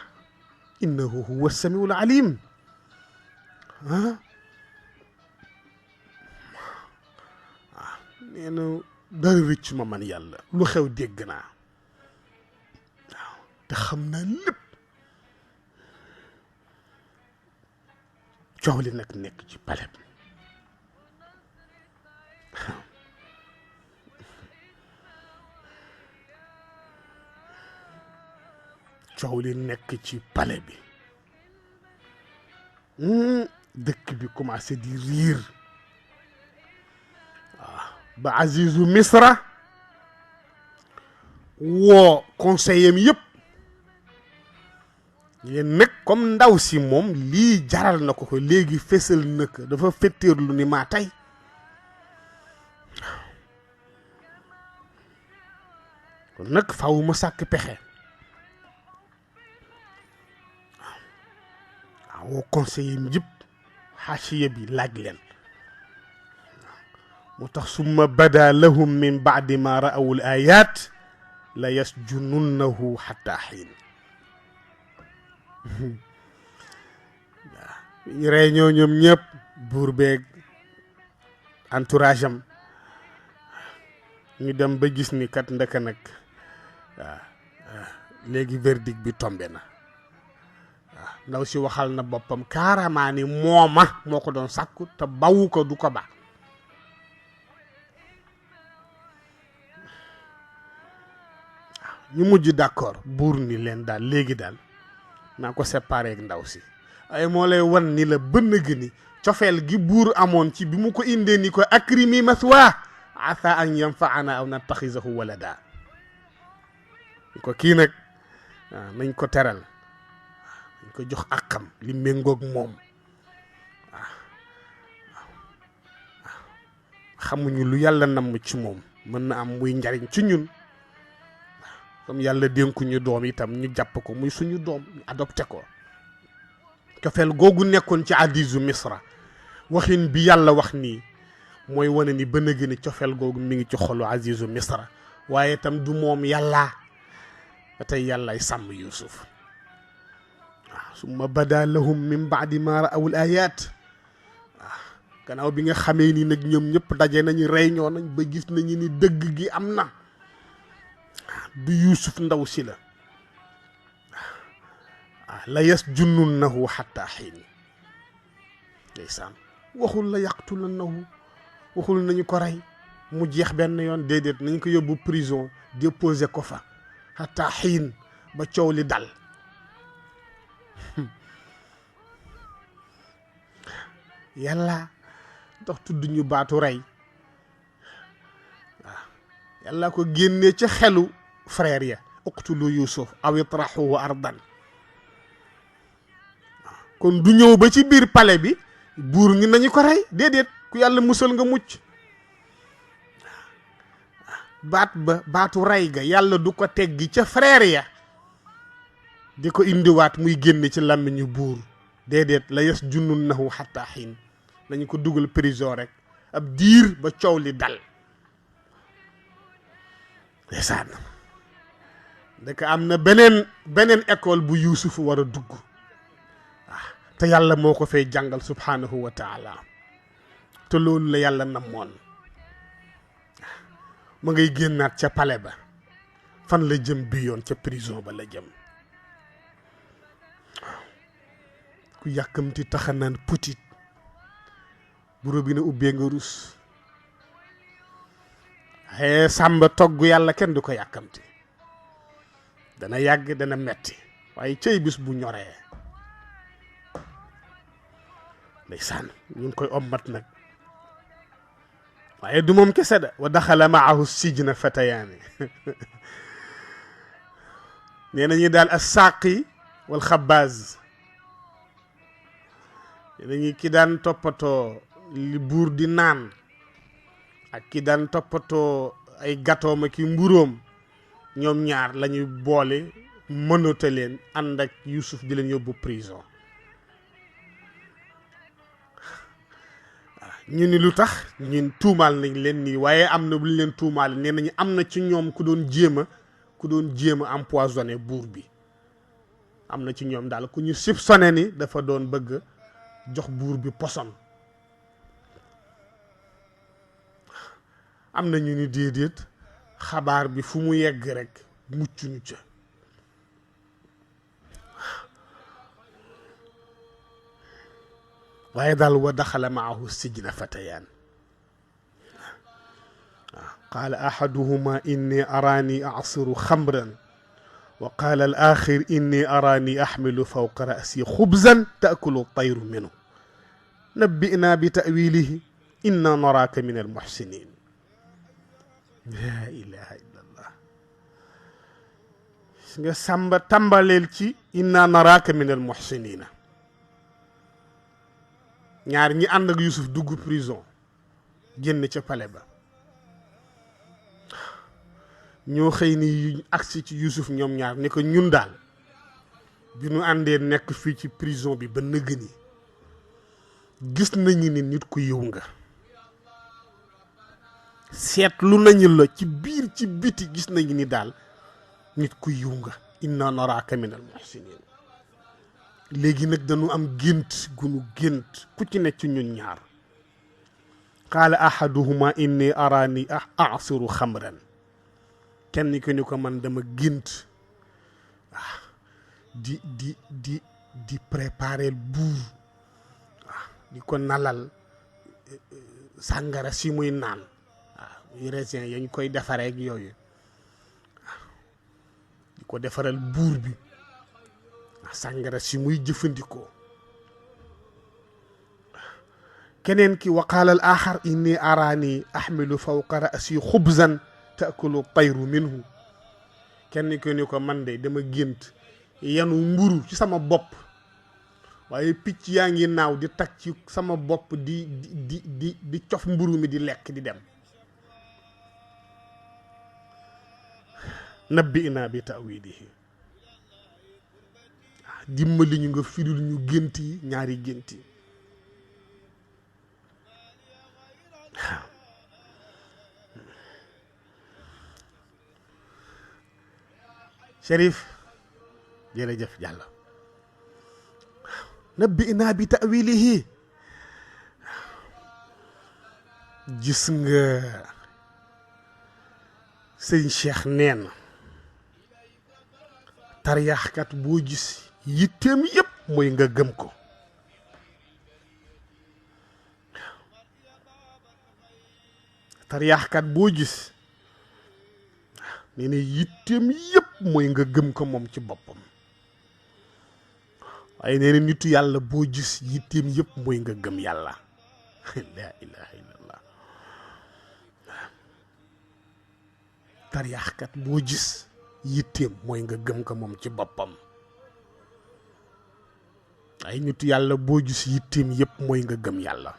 innahu huwa samiul alim ah waaw nee na dara rëcc ma man yàlla lu xew dégg naa waaw te xam naa lépp coow li nag nekk ci palais bi coow li nekk ci palais bi dëkk bi commencé di riir waaw ba Azizu Misra woo conseiller yëpp yéen nag comme ndaw si moom lii jaral na ko léegi fésal na ko dafa fetteerlu ni maa tey kon nag faaw ma sàkk pexe waaw woo conseiller yëpp xaasiya bi laaj leen moo tax summa bada lahum min baadi ma ra'aw al ayat la yasjununnahu xatta xiin waaw réunion ñoom ñëpp buur beeg entourage am ñu dem ba gis ni kat ndaka nag waaw léegi verdict bi tombé na waaw ndaw si waxal na boppam carrément ni mooma moo ko doon sàkku te bawu ko du ko ba ñu mujj d'accord buur ni leen daal léegi daal naa ko séparé ak ndaw si ay moo lay wan ni la bënn gëni cofeel gi buur amoon ci bi mu ko indee ni ko akrimi maswa asa an yanfaana aw nattaxisahu walada ko kii nag nañ ko teral nañ ko jox àqam li méngoog moom xamuñu lu yàlla namm ci moom mën na am muy njariñ ci ñun comme yàlla dénkuñu doom itam ñu jàpp ko muy suñu doom ñu adopté ko cofeel googu nekkoon ci Azizu Misra waxin bi yàlla wax nii mooy wane ni ba nëgë ni cofeel googu mi ngi ci xolu Azizu Misra waaye itam du moom yàlla ba tey yàllaay sàmm Yuusuf waaw summa bada lahum min baadi ma ra'aw al ayat waaw gannaaw bi nga xamee ni nag ñoom ñëpp daje nañu réunion nañ ba gis nañu ni dëgg gi am na du Yuusuf ndaw si la waaw la yasjununnahu xatta xiin ndeysaan waxul la yaqtulannahu waxul nañu ko rey mu jeex benn yoon déedéet nañ ko yóbbu prison déposer ko fa hatta xiin ba coow li dal yàlla tax tudd ñu baatu rey waaw yàlla ko génnee ca xelu frère ya uqtulu yusuf aw itrahuhu ardan kon du ñëw ba ci biir palais bi buur ngi nañu ko rey déedéet ku yàlla musal nga mucc baatu rey ga yàlla du ko teggi ca frère ya di ko indiwaat muy génn ci làmmiñu buur déedéet la yes jununnahu hatta xiin nañu ko dugal prison rek ab diir ba coow li dal ndeysaan daka am na beneen école bu Yuusuf war a dugg te yàlla moo ko fay jàngal subhanahu wa taala te loolu la yàlla namoon ma ngay génnaat ca palais ba fan la jëm bi yoon ca prison ba la jëm ku yàkkamti taxanaan putit bu robinet ubbee nga rus sàmba togg yàlla kenn du ko yàkkamti dana yàgg dana metti waaye cey bis bu ñoree ndeysaan ñu ngi koy ommat nag waaye du moom kese da wa daxala maahu sijna fatayaani nee nañu daal as-saaqi wal xabaaz nee nañu ki daan toppatoo li buur di naan ak ki daan toppatoo ay gâteau ma ki mburóom ñoom ñaar lañuy boole mënata leen ànd ak Yuusuf di leen yóbbu prison ñu ni lu tax ñun tuumaal nañ leen nii waaye am na bu leen tuumaal nee nañu am na ci ñoom ku doon jéem a empoisonné buur bi am na ci ñoom daal ku ñu soupçonné ni dafa doon bëgg jox buur bi poson am na ñu ni déedéet xabaar bi fu mu yegg rek mucc ñu ca waaye daal wa daxala maahu sijna fatayaan qaala ahaduhuma inni araani asiru xamran wa qaala al axir inni araani axmilu fawqa rasi xubzan taakulu tayru minhu nabbinaa bi ta'wilihi inna naraaka min almuxsinin laa ilaha illa allah nga sàmba tàmbaleel ci inna naraaka min almuxsinina ñaar ñi ànd ak Yuusuf dugg prison génn ca palais ba ñoo xëy ni agsi ci Yuusuf ñoom ñaar ni ko ñun daal bi nu àndee nekk fii ci prison bi ba nëgg ni gis nañu ni nit ku yiw nga seetlu nañu la ci biir ci biti gis nañu ni daal nit ku yiw nga inna naraaka min al muhsinin léegi nag dañu am gént gunu gént ku ci ne ci ñun ñaar qaala ahaduhuma inni araani asiru xamran kenn ki ni ko man dama gént di préparer buur di ko nalal sàngara si muy naan muy raisin yañ koy defaree ak yooyu di ko defaral buur bi sàngara si muy jëfandikoo keneen ki wa qaala al axar inni araani axmilu fawqa rasi xubzan taakulu tayru minhu kenn ki ni ko man de dama gént yanu mburu ci sama bopp waaye picc yaa ngi naaw di tag ci sama bopp di cof mburu mi di lekk di dem nabbi'naa bi ta'wiilihi dimbali ñu nga firil ñu gént yi ñaari gént yi Chérif jërëjëf Diallo nabbi'naa bi ta'wiilihi gis nga sëñ Cheikh nee na tariyaaxkat boo gis yitteem yépp mooy nga gëm ko tariyaaxkat boo gis nee na yitteem yépp mooy nga gëm ko moom ci boppam waaye nee na nitu yàlla boo gis yitteem yépp mooy nga gëm yàlla la ilaha illallah tariyaaxkat boo gis yitteem mooy nga gëm ko moom ci boppam ay nitu yàlla boo gis yitteem yépp mooy nga gëm yàlla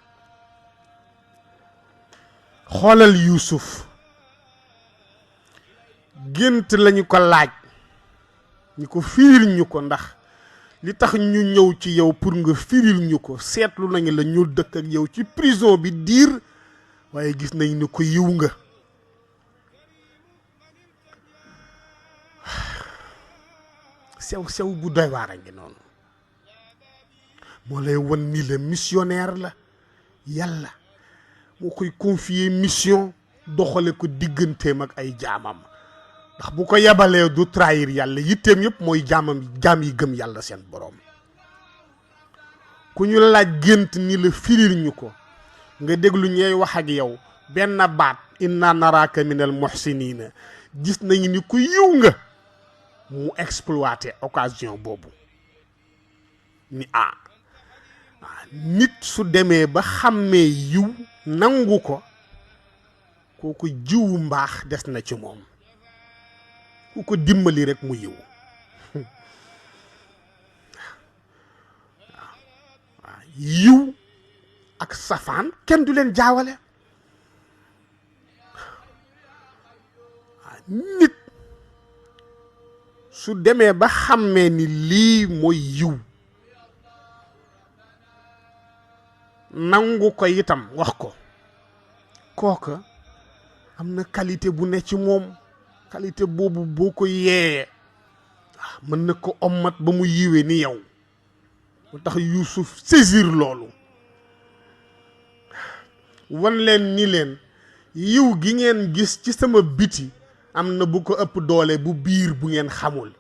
xoolal Yuusuf gént lañu ko laaj ñu ko firil ñu ko ndax li tax ñu ñëw ci yow pour nga firil ñu ko seetlu nañu la ñu dëkk ak yow ci prison bi diir waaye gis nañ ni ko yiw nga sew bu doy waar a ngi noonu moo lay wan ni la missionnaire la yàlla moo koy confier mission doxale ko digganteem ak ay jaamam ndax bu ko yabalee du trahir yàlla yitteem yëpp mooy jaam yi gëm yàlla seen boroom ku ñu laaj gént ni la firil ñu ko nga déglu ñey wax ak yow benn baat inna naraka minal muhsinina gis nañu ni ku yiw nga mu exploiter occasion boobu ni nit su demee ba xàmmee yiw nangu ko kooku jiwu mbaax des na ci moom ku ko dimbali rek mu yiw yiw ak safaan kenn du leen jaawale nit su demee ba xàmmee ni lii mooy yiw nangu ko itam wax ko kooka am na qualité bu ne ci moom qualité boobu boo ko yeeyee mën na ko ommat ba mu yiwee ni yow mu tax Yuusuf saisir loolu wan leen ni leen yiw gi ngeen gis ci sama biti am na bu ko ëpp doole bu biir bu ngeen xamul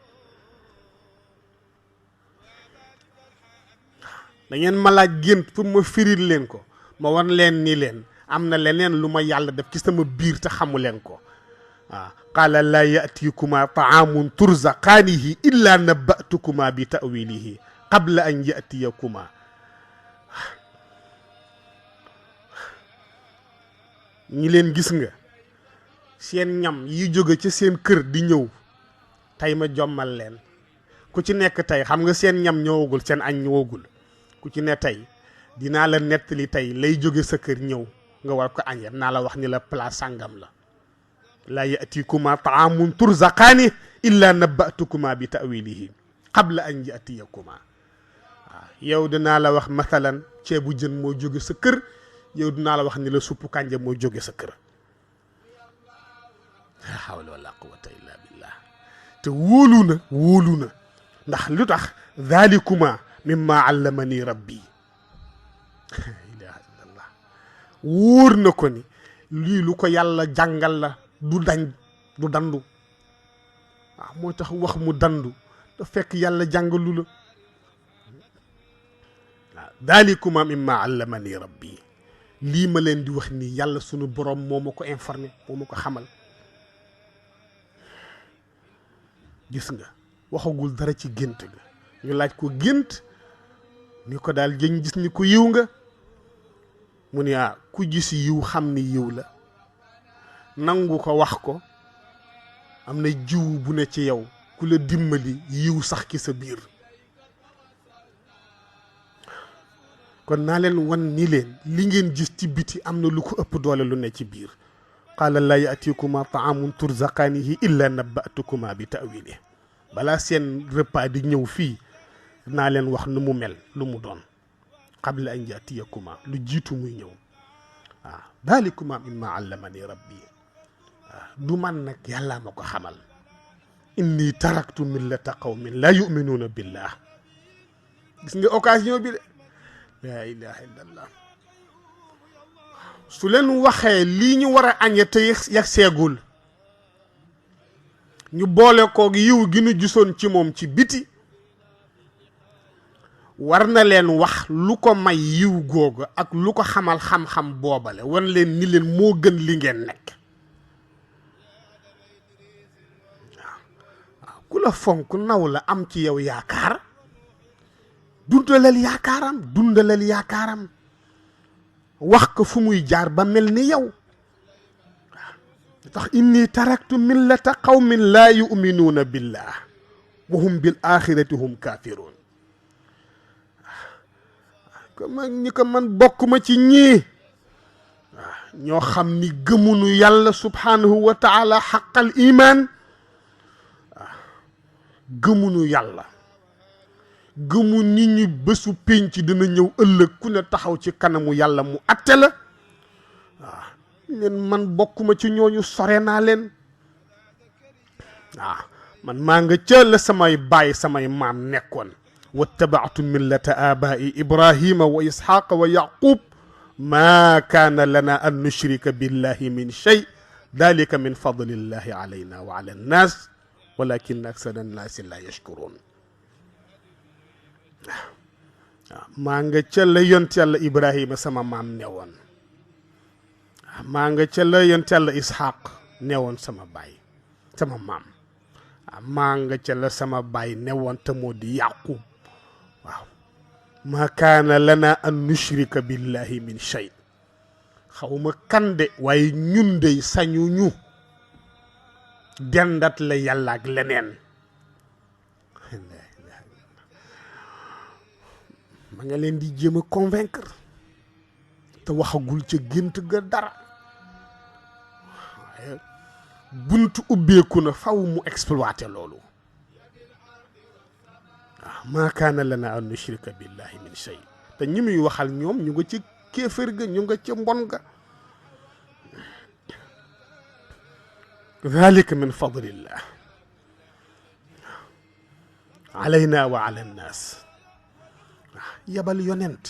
da ngeen ma laaj gént pour ma firil leen ko ma wan leen ni leen am na leneen lu ma yàlla def ci sama biir te xamu leen ko qaala laa ya'tikuma ta'aamun turzaqaanihi illa nabba'tukuma bi ta'wilihi qabla an ya'tiyakuma ñi leen gis nga seen ñam yi jóge ci seen kër di ñëw tey ma jommal leen ku ci nekk tey xam nga seen ñam ñëwagul seen añ ñëwagul ku ci ne tey dinaa la nettali tey lay jóge sa kër ñëw nga war ko añee naa la wax ni la place sàngam la laa ya'tikuma ta'aamun turzaqaani illa nabba'tukuma bi ta'wilihi qabla an ya'tiyakuma yow dinaa la wax mathalan ceebu jën moo jóge sa kër yow dinaa la wax ni la suppu kànja moo jóge sa kër la hawla wala quwwata illa billah te wóolu na ndax lu tax dhalikuma mimma allamani rabbi ilaha illallah wóor na ko ni lii lu ko yàlla jàngal la du dañ du dandu waaw moo tax wax mu dandu da fekk yàlla jàngalu la waaw dhalikuma mimma allamani rabbi lii ma leen di wax ni yàlla sunu borom moo ma ko informé moo ma ko xamal gis nga waxagul dara ci gént ga ñu laaj ko gént ni ko daal jëñ gis ni ko yiw nga mu ni ku gis yiw xam ni yiw la nangu ko wax ko am na jiw bu ne ci yow ku la dimbali yiw sax ki sa biir kon naa leen wan ni leen li ngeen gis ci biti am na lu ko ëpp doole lu ne ci biir qaala laa ya'tikuma ta'aamun turzaqaanihi illa nabba'tukuma bi ta'wilihi balaa seen repas di ñëw fii naa leen wax nu mu mel lu mu doon qabla an ya'tiyakuma lu jiitu muy ñëw dalikuma mimma allamani rabbi du man nag yàlla ma ko xamal inni taraktu millata qawmin la yu'minuuna billah gis nga occasion bi de la ilaha illallah su leen waxee lii ñu war a añe te yag seegul ñu boole koog yiw gi ñu gisoon ci moom ci biti war na leen wax lu ko may yiw googa ak lu ko xamal xam-xam boobale wan leen ni leen moo gën li ngeen nekk waaw ku la fonk naw la am ci yow yaakaar dundalal yaakaaram wax ko fu muy jaar ba mel ni yow tax inni taraktu millata qawmin laa yu'minuuna billah wa hum bil axirati hum kafirun ñi ko man bokkuma ci ñii ñoo xam ni gëmunu yàlla subhanahu wa taala xaqal iman gëmunu yàlla gëmu nit ñi bésu pénc dina ñëw ëllëg ku ne taxaw ci kanamu yàlla mu atte la waaw leen man bokkuma ci ñooñu sore naa leen waaw man maa nga ca la samay baay samay maam nekkoon واتبعت ملة آبائي إبراهيم وإسحاق ويعقوب ما كان لنا أن نشرك بالله من شيء ذلك من فضل الله علينا وعلى الناس ولكن أكثر الناس لا يشكرون ما نجتل ينتل إبراهيم سما مام نيوان ما نجتل ينتل إسحاق نيوان سما باي سما مام ما نجتل سما باي نيوان تمودي يعقوب ما كان لنا أن نشرك بالله من شيء xawma kan de waaye ñun de sañu ñu dendat la yàlla ak leneen ma nga leen di jéem a convaincre te waxagul ca gént ga dara buntu ubbeeku na faw mu exploiter loolu ما كان لنا أن نشرك بالله من شيء te ñi muy waxal ñoom ñu nga ci kéefër ga ñu nga ci mbon ga ذلك من فضل الله علينا وعلى الناس yabal yonent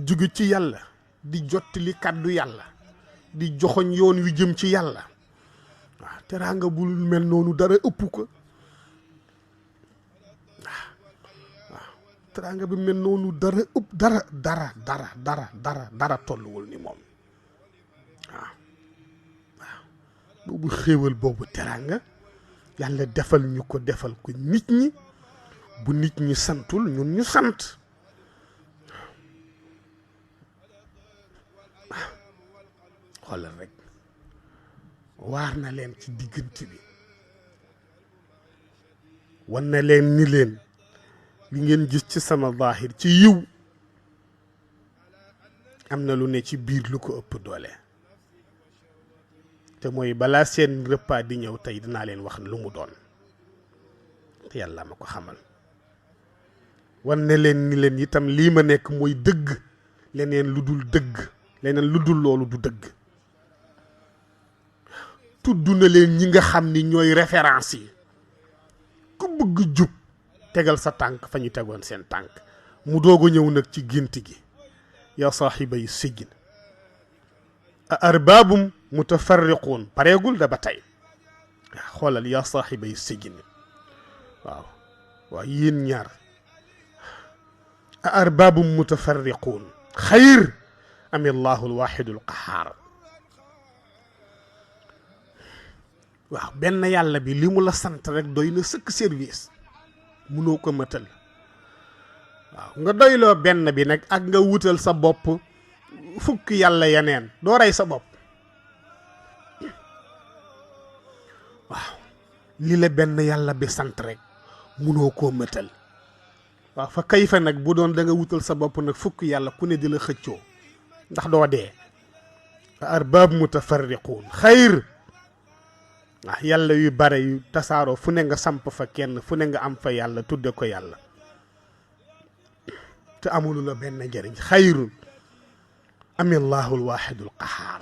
jugu ci yàlla di jottali kàddu yàlla di joxoñ yoon wi jëm ci yàlla waaw teraanga bul mel noonu dara ëpp ko teraanga bi mel noonu dara ëpp dara tolluwul ni moom waaw waaw boobu xéewal boobu teraanga yàlla defal ñu ko defal ko nit ñi bu nit ñi santul ñun ñu sant xoolal rek waar na leen ci diggante bi wan na leen ni leen li ngeen gis ci sama zahir ci yiw am na lu ne ci biir lu ko ëpp doole te mooy balaa seen repas di ñëw tey dinaa leen wax lu mu doon te yàlla ma ko xamal wan ne leen ni leen itam lii ma nekk mooy dëgg leneen lu dul dëgg leneen lu dul loolu du dëgg tudd na leen ñi nga xam ni ñooy référence yi ku bëgg jub tegal sa tànk fa ñu tegoon seen tànk mu doog a ñëw nag ci gént gi yaa saaxiba yi sijjin a arbaabum mutafarriquun pareegul da ba tey xoolal yaa saaxiba yi sijjin waaw waaw yéen ñaar a arbaabum mutafarriquun xayr am allahu alwaxidu alqahaar waaw benn yàlla bi li mu la sant rek doy na sëkk service munoo ko mëtal waaw nga doyloo benn bi nag ak nga wutal sa bopp fukk yàlla yeneen doo rey sa bopp waaw li la benn yàlla bi sant rek munoo koo mëtal waaw fa kay fa nag bu doon da nga wutal sa bopp nag fukk yàlla ku ne di la xëccoo ndax doo dee arbaab mutafarriquun xayr ah yàlla yu bare yu tasaaroo fu ne nga samp fa kenn fu ne nga am fa yàlla tudde ko yàlla te amulu la benn njëriñ xayrun amillahu alwaxidu alqahaar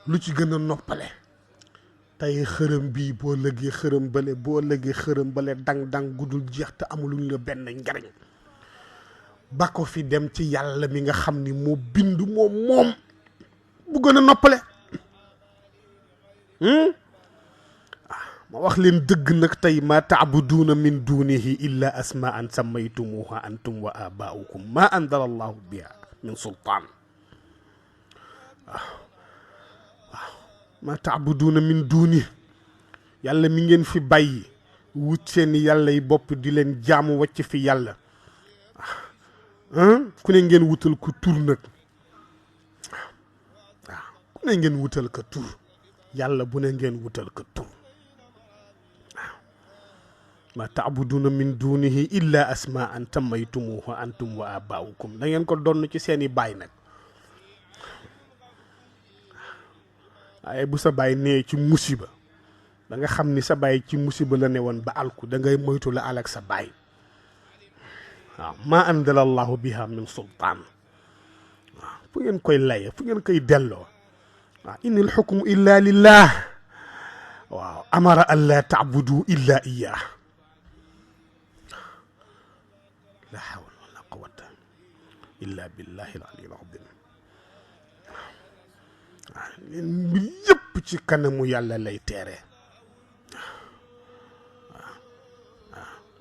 lu ci gën a noppale tey xërëm bii boo lëgee xërëm bale boo lëgee xërëm bale dang-dang gudul jeex te amuluñ la benn njëriñ ba ko fi dem ci yàlla mi nga xam ni moo bind moom bu gën a noppale ma wax leen dëgg nag tey ma taabuduuna min dunihi illa asmaan sammaytumuha antum wa abaaukum ma anzala allahu biha min sultaan waaw waaw ma taabuduuna min duni yàlla mi ngeen fi bàyyi wut seeni yàlla yi bopp di leen jaamu wàcc fi yàlla ku ne ngeen wutal ko tur nag waaw ku ne ngeen wutal ko tur yàlla bu ne ngeen wutal ko tur ma taabuduna min dunihi illa asmaan sammaytumuha antum wa abaaukum da ngeen ko donn ci seeni baay nag waaye bu sa baay nee ci musiba da nga xam ni sa baay ci musiba la ne woon ba alku da ngay moytu la alak sa baay waaw ma anzala allahu biha min sultaan waaw fu ngeen koy laye fu ngeen koy delloo waaw inil xukmu illa lillah waaw amara an la taabudu illa iyah la hawla wala quwwata illa billahi al-aliyyil azim waaw leen mbir yëpp ci kanamu yàlla lay teere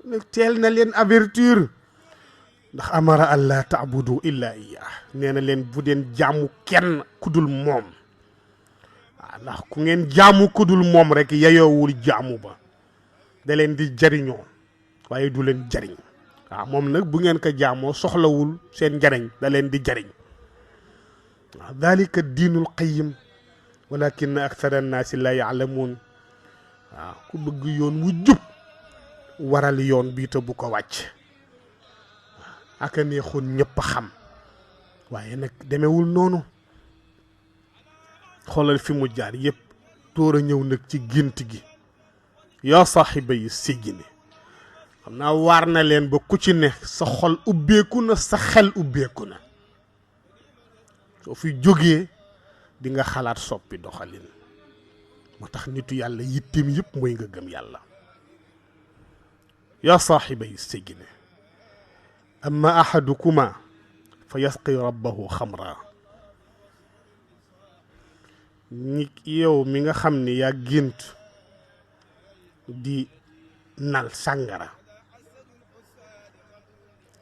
waaw teel na leen avertir ndax amara an la taabudu illa iyah nee na leen bu deen jaamu kenn kudul moom waaw ndax ku ngeen jaamu kudul moom rek yayoowul jaamu ba da leen di jariñoo waaye du leen jariñ waaw moom nag bu ngeen ko jaamoo soxlawul seen njariñ da leen di jariñ waaw dalika diinul qayyim walakin akthara annaasi la yaalamuun waaw ku bëgg yoon wu jub waral yoon bii te bu ko wàcc aka neexoon ñëpp xam waaye nag demewul noonu xoolal fi mu jaar yëpp tóor a ñëw nag ci gént gi yaa saaxiba yi sijni xam naa waar na leen ba ku ci ne sa xol ubbeeku na sa xel ubbeeku na soo fi jógee di nga xalaat soppi doxalin moo tax nitu yàlla yittim yëpp mooy nga gëm yàlla yaa saaxiba yi sijni amma ahadukuma fa yasqi rabbahu xamra ñi yow mi nga xam ni yaa gént di nal sàngara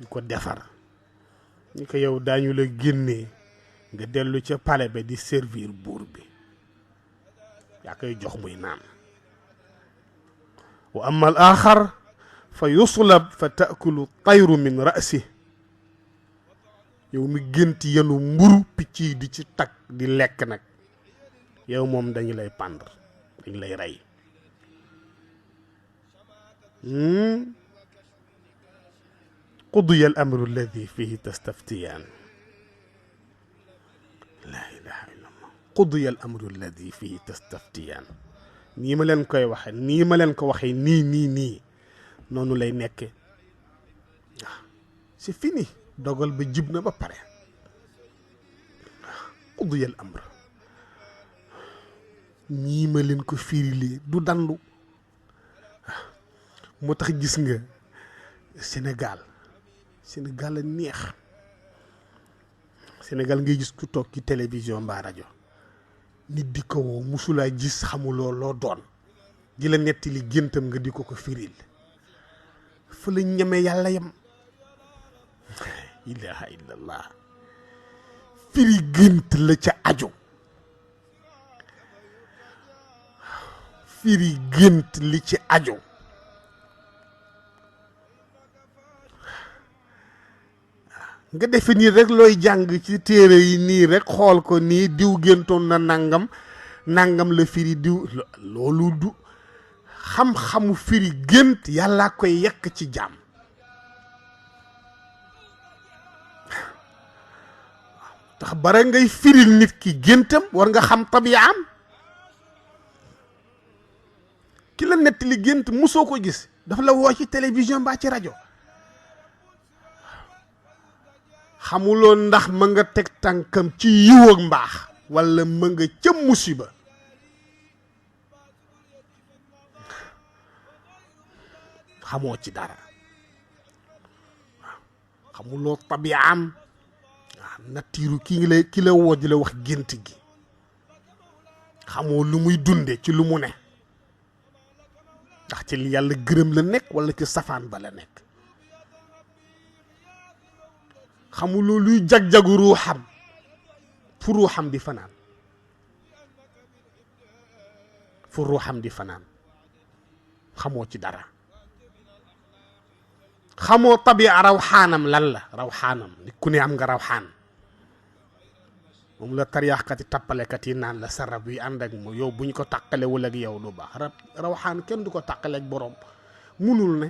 ñu ko defar ñi ko yow daañu la génnee nga dellu ca palais ba di servir buur bi yaa koy jox muy naan wa amma al axar fa yuslab fa taakulu tayru min rasi yow mi gént yenu mburu picc yi di ci tag di lekk nag yow moom dañu lay pendre dañu lay rey qudiya al amru alladi fihi tastaftiyaan la ilaha illa allah qudiya al amru alladi fihi tastaftiyaan nii ma leen koy waxe nii ma leen ko waxee nii noonu lay nekke waaw c'est fini dogal ba jib na ba pare waaw qudiya al amr ñii ma leen ko firilee du dandu waaw moo tax gis nga Sénégal la neex Sénégal ngay gis ku toog ci télévision mbaa rajo nit di ko woo musulaa gis xamuloo loo doon di la nettali géntam nga di ko firil fa la ñeme yàlla yam ilaha illallah firi gént la ca aju firi gént li ci aju nga defe nii rek looy jàng ci téere yi nii rek xool ko nii diw géntoon na nangam la firi diw loolu du xam-xamu firi gént yàlla koy yekk ci jaam tax bara ngay firil nit ki géntam war nga xam tabiyaam ki la nettali gént musoo ko gis dafa la woo ci télévision mbaa ci rajo xamuloo ndax ma nga teg tànkam ci yiw ak mbaax wala ma nga ca musiba xamoo ci dara waaw xamuloo tabiyaam waaw natiiru ki la woo di la wax gént gi xamoo lu muy dunde ci lu mu ne ndax ci li yàlla gërëm la nekk wala ci safaan ba la nekk xamuloo luy jag-jagu ruuxam fu ruuxam di fanaan fu ruuxam di fanaan xamoo ci dara xamoo tabia rawxaanam lan la rawxaanam ni ku ne am nga rawxaan moom la tariyaaxkat yi tappalekat yi naan la sa rab yi ànd ak mo yow buñ ko tàqalewul ak yow du baax rawxaan kenn du ko tàqale ak borom munul ne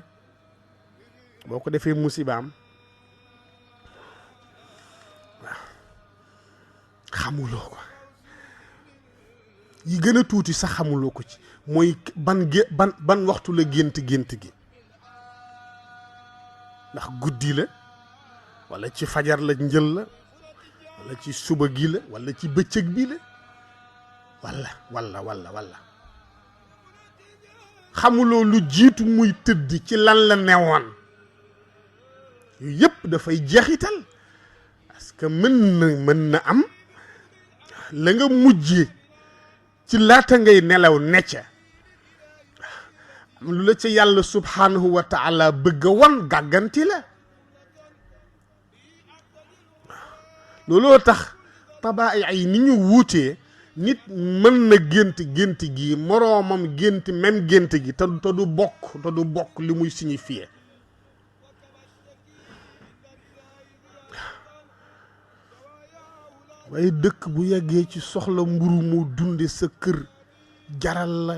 boo ko defee musibaam waaw xamuloo ko yi gën a tuuti sax xamuloo ko ci mooy ban waxtu la gént gi ndax guddi la wala ci fajar la njël la wala ci suba gi la wala ci bëccëg bi la wala xamuloo lu jiitu muy tëdd ci lan la newoon yu yëpp dafay jeexital parce que mën na am la nga mujjee ci laata ngay nelaw necca am lu la ca yàlla subhanahu wa taala bëgg a wan gàgganti la looloo tax tabaay ay ni ñu wuutee nit mën na gént gi moroomam gént même gént gi te du bokk li muy signifier waaye dëkk bu yeggee ci soxla mburu mu dunde sa kër jaral la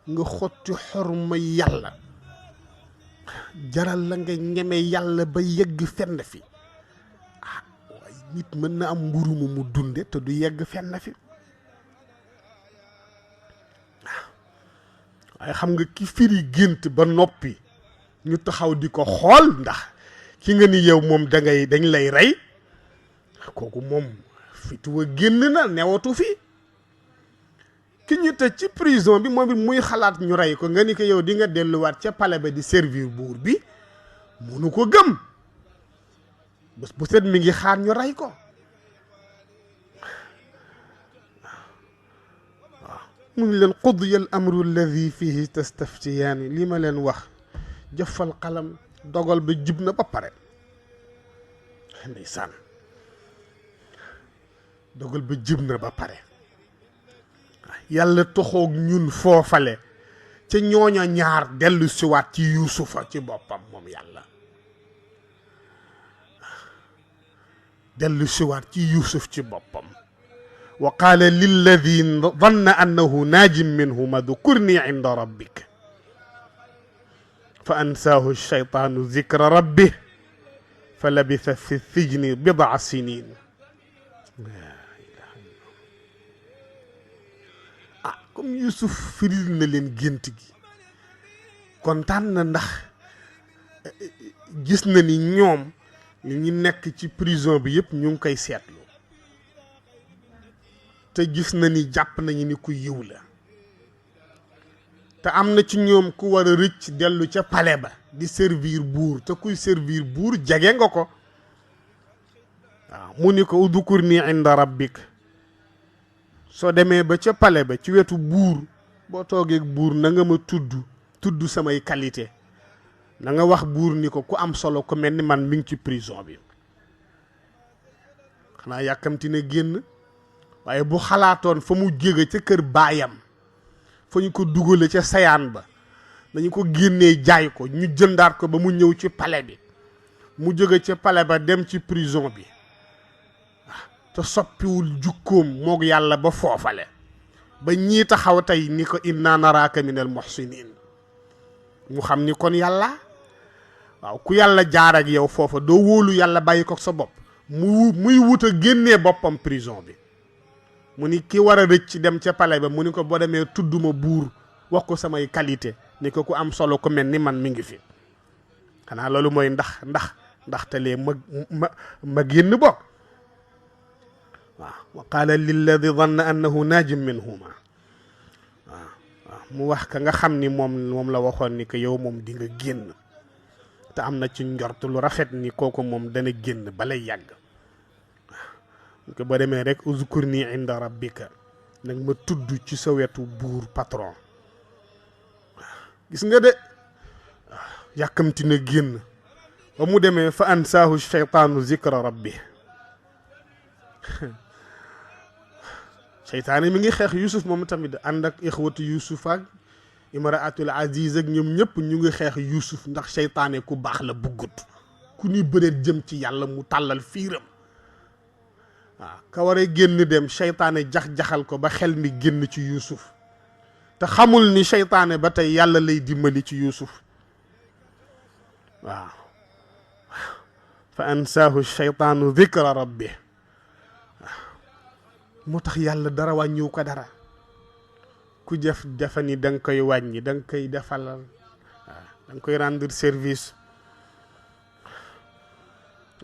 nga xotti xorma yàlla jaral la nga ñeme yàlla ba yegg fenn fi waaye nit mën na am mburu mu dunde te du yegg fenn fi waaye xam nga ki firi gént ba noppi ñu taxaw di ko xool ndax ki nga ni yow moom dañ lay rey kooku moom fituwa génn na newatu fi ki ñu tëj ci prison bi moom it muy xalaat ñu rey ko nga ni ko yow di nga delluwaat ca palais ba di servir buur bi munu ko gëm bés bu set mi ngi xaar ñu rey ko waaw mu ngi leen qudiya al amru alladi fihi tastaftiyaani li ma leen wax jëfal xalam dogal ba jib na ba pare ndeysaan dogal ba jib na ba pare yàlla toxoog ñun foofale ca ñooña ñaar dellu siwaat ci yuusufa ci boppam moom yàlla dellu siwaat ci yuusuf ci boppam wa qaala lilladi danna annahu naajin minhuma dukurni inda rabbik fa ansaahu shaytaanu zikra rabbih fa labitha fi sijni bidaa sinin comme Youssouf firil na leen gént gi kontaan na ndax gis na ni ñoom li ñu nekk ci prison bi yëpp ñu ngi koy seetlu te gis na ni jàpp nañu ni ku yiw la te am na ci ñoom ku war a rëcc dellu ca palais ba di servir buur te kuy servir buur jege nga ko waaw mu ni ko udkurni inda rabbik soo demee ba ca palais ba ci wetu buur boo toogee buur na nga ma tudd samay qualité na nga wax buur ni ko ku am solo ko mel ni man mi ngi ci prison bi xanaa yàkkamti na génn waaye bu xalaatoon fa mu jóge ca kër baayam fa ñu ko dugale ca sayaan ba dañu ko génnee jaay ko ñu jëndaat ko ba mu ñëw ci palais bi mu jóge ca palais ba dem ci prison bi te soppiwul jukkoom moog yàlla ba foofale ba ñii taxaw tey ni ko inna naraaka minal muhsinin mu xam ni kon yàlla waaw ku yàlla jaar ak yow foofa doo wóolu yàlla bàyyi ko sa bopp muy wut a génnee boppam prison bi mu ni ki war a rëcc dem ca palais ba mu ni ko boo demee tudduma buur wax ko samay qualité ni ko ku am solo ko mel ni man mi ngi fi xanaa loolu mooy ndaxte lee ma génn bokk waaw wa qaala lilladi danna annahu naajim minhuma waaw mu wax ka nga xam ni moom la waxoon ni que yow moom di nga génn te am na ci njort lu rafet ni kooku moom dana génn balay yàgg waaw ko ba demee rek uzkurni inda rabbika nag ma tudd ci sa wetu buur patron gis nga de yàkkamti na génn ba mu demee fa ansaahu shaytaanu zikra rabbi seytaane mi ngi xeex Yuusuf moom tamit ànd ak ixwatu Yuusuf ak imraatul aziz ak ñoom ñëpp ñu ngi xeex Yuusuf ndax seytaane ku baax la buggut ku ni bëreet jëm ci yàlla mu tàllal fiiram waaw ka waree génn dem seytaane jax-jaxal ko ba xel mi génn ci Yuusuf te xamul ni seytaane ba tey yàlla lay dimbali ci Yuusuf waaw fa ansaahu shaytaanu dhikra rabbi moo tax yàlla dara wàññiw ko dara ku jëf defa ni da nga koy wàññi da nga koy defalal waaw da nga koy rendre service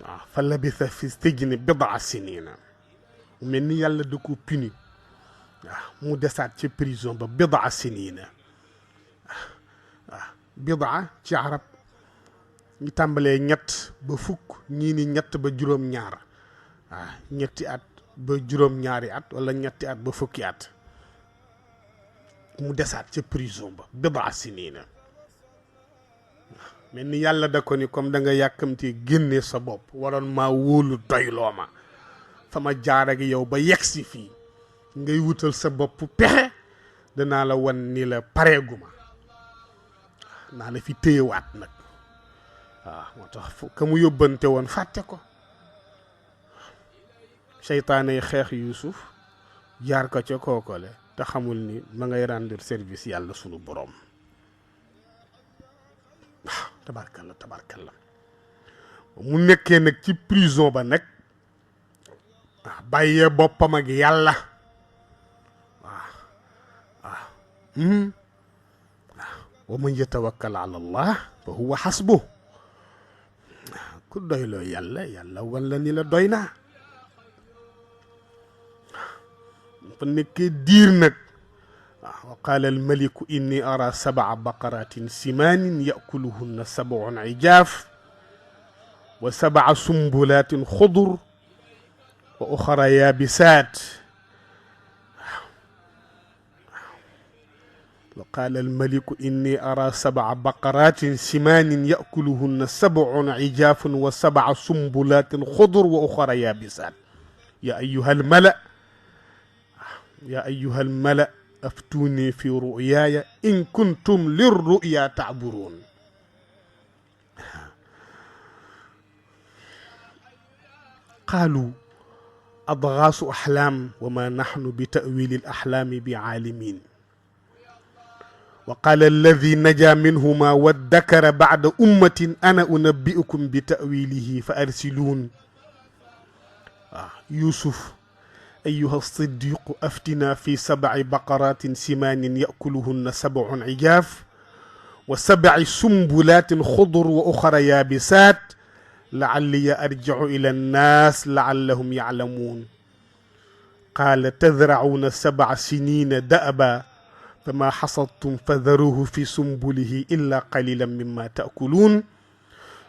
waaw fa labitha fi sijni bid'a sinina mel ni yàlla da ko puni waaw mu desaat ci prison ba bid'a sinina waaw bid'a ci arab ñu tàmbalee ñett ba fukk ñii ni ñett ba juróom-ñaar waaw ñetti at ba juróom-ñaari at wala ñetti at ba fukki at mu desaat ca prison ba bid'a sinina mel ni yàlla da ko ni comme da nga yàkkamti génne sa bopp waroon maa wóolu doyloo ma fa ma jaar ak yow ba yegsi fii ngay wutal sa bopp pexe danaa la wan ni la pareeguma naa la fi téyewaat nag waaw moo tax ka mu yóbbante woon fàtte ko seytaane xeex Yuusuf jaar ko ca kookole te xamul ni ma ngay rendre service yàlla sunu borom waaw tabarkalla tabarkalla mu nekkee nag ci prison ba nag waaw bàyyee boppam ak yàlla waaw waaw waaw wa man yatawakkal ala allah fa huwa hasbuh ku doyloo yàlla yàlla wala ni la doy naa fa nekkee diir nag waaw wa qaala almaliku inni ara sab'a baqaratin simaanin yakuluhunna sab'un ijaaf wa sab'a sumbulatin xudur wa uxara yaabisaat وقال الملك إني أرى 7 بقرات سمان يأكلهن 7 عجاف و7 سنبلات خضر وأخرى يابسات يا أيها الملأ أفتوني في رؤياي إن كنتم للرؤيا تعبرون قالوا أضغاث أحلام وما نحن بتأويل الأحلام بعالمين وقال الذي نجا منهما وادكر بعد أمة أنا أنبئكم بتأويله فأرسلون يوسف أيها الصديق أفتنا في 7 بقرات سمان يأكلهن 7 عجاف و7 سنبلات خضر وأخرى يابسات لعلي أرجع إلى الناس لعلهم يعلمون قال تزرعون 7 سنين دأبا فما حصدتم فذروه في سنبله إلا قليلا مما تأكلون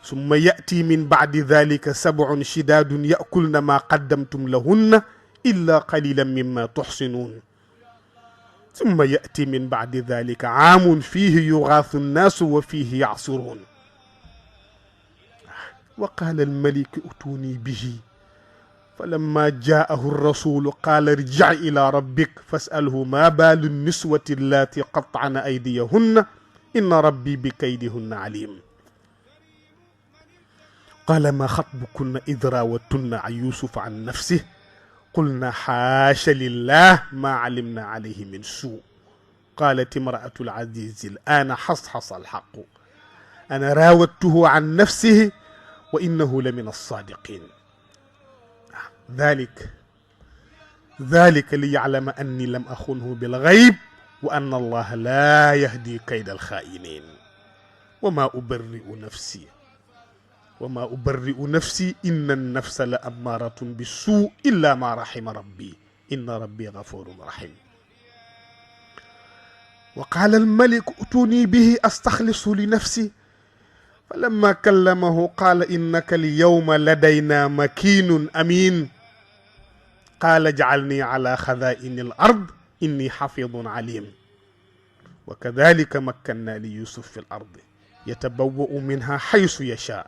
ثم يأتي من بعد ذلك 7 شداد يأكلن ما قدمتم لهن إلا قليلا مما تحصنون ثم يأتي من بعد ذلك عام فيه يغاث الناس وفيه يعصرون وقال الملك ائتوني به فلما جاءه الرسول قال ارجع إلى ربك فاسأله ما بال النسوة اللاتي قطعن أيديهن إن ربي بكيدهن عليم قال ما خطبكن إذ راوتن عن يوسف عن نفسه قلنا حاش لله ما علمنا عليه من سوء قالت امرأة العزيز الآن حصحص الحق أنا راودته عن نفسه وإنه لمن الصادقين ذلك ليعلم أني لم أخنه بالغيب وأن الله لا يهدي كيد الخائنين وما أبرئ نفسي إن النفس لأمارة بالسوء إلا ما رحم ربي إن ربي غفور رحيم وقال الملك ائتوني به أستخلص لنفسي فلما كلمه قال إنك اليوم لدينا مكين أمين قال اجعلني على خزائن الأرض إني حفيظ عليم wa kadhalika makkanna li yusuf fi l ardi yatabawwa'u minha haysu yasha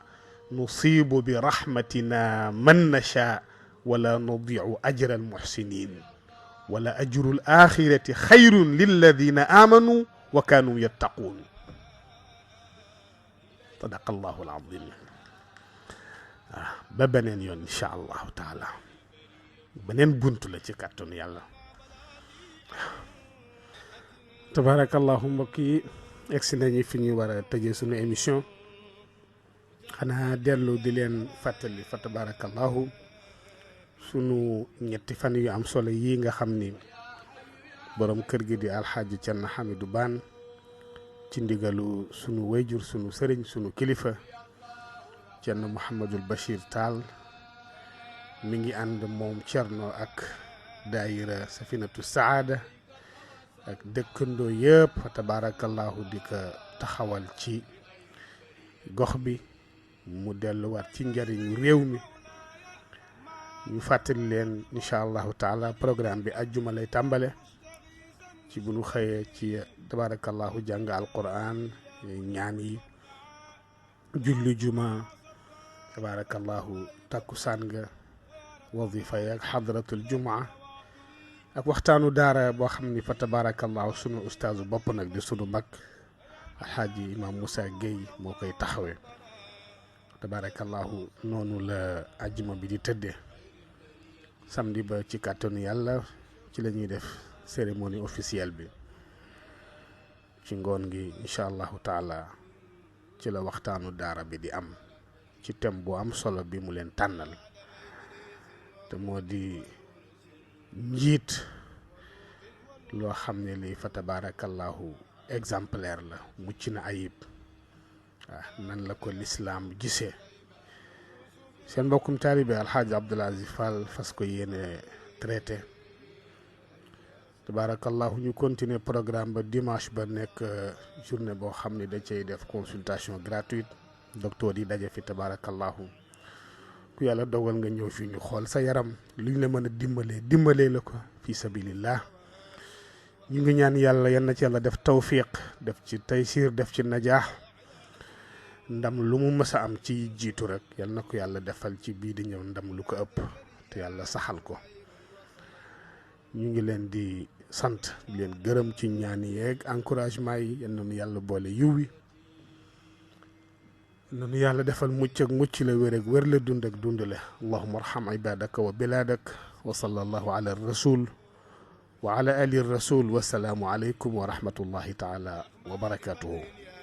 nusibu bi rahmatina man nasha wala nudiu ajra almuhsinin wala ajru alakhirati khayrun lilladina amanu wa kanu yattaqun sadaqa allahu alazim ba beneen yoon insha allahu taala beneen buntu la ci kàttanu yàlla tabarakallahu mbokk yi egsi nañu fi ñu war a tëjee sunu émission xanaa dellu di leen fàttali fa tabarakallahu sunu ñetti fan yu am solo yi nga xam ni borom kër gi di alxaaji Cerno Hamidou Bane ci ndigalu sunu wayjur sunu sëriñ sunu kilifa Cerno Mouhamadul Bachir Tall mi ngi ànd moom Cerno ak daayira Safinatu Saada ak dëkkandoo yëpp fa tabarakallahu di ko taxawal ci gox bi mu delluwaat ci njariñu réew mi ñu fàttali leen incha allahu taala programme bi ajjuma lay tàmbale ci bu ñu xëyee ci tabarakallahu jàng alquran ñaan yi julli juma tabarakallahu takkusaan nga wazifa yi ak xadratul jumaa ak waxtaanu daara boo xam ni fa tabarakallahu sunu ustaazu bopp nag di sunu mag alxaaji imam Moussa Gueye moo koy taxawee tabarakallahu noonu la ajjuma bi di tëddee samedi ba ci kàttanu yàlla ci la ñuy def cérémonie officielle bi ci ngoon gi incha allahu taala ci la waxtaanu daara bi di am ci thème bu am solo bi mu leen tànnal te moo di njiit loo xam ne lii fa tabarakallahu exemplaire la mucc na ayib nan la ko lislaam gisee seen mbokkum taalibe alxaaji Abdoul Aziz Fall fas ko yéene traité tabarakallahu ñu continuer programme ba dimanche ba nekk journée boo xam ne da cay def consultation gratuite docteur yi daje fi tabarakallahu ku yàlla dogal nga ñëw fi ñu xool sa yaram luñ la mën a dimbalee la ko fi sabilillah ñu ngi ñaan yàlla yan na ci yàlla def tawfiq def ci taysir def ci najaax ndam lu mu mës a am ci jiitu rek yal na ko yàlla defal ci bii di ñëw ndam lu ko ëpp te yàlla saxal ko ñu ngi leen di sant di leen gërëm ci ñaan yeeg encouragement yi yal na nu yàlla boole yiw wi nanu yàlla defal mucc ak mucc la wér ak wér la dund ak dund la allahuma arham ibadaka wa biladak wa sallallahu ala rasul wa ala ali rasul wasalaamu aleykum wa rahmatullahi taala wa barakatuhu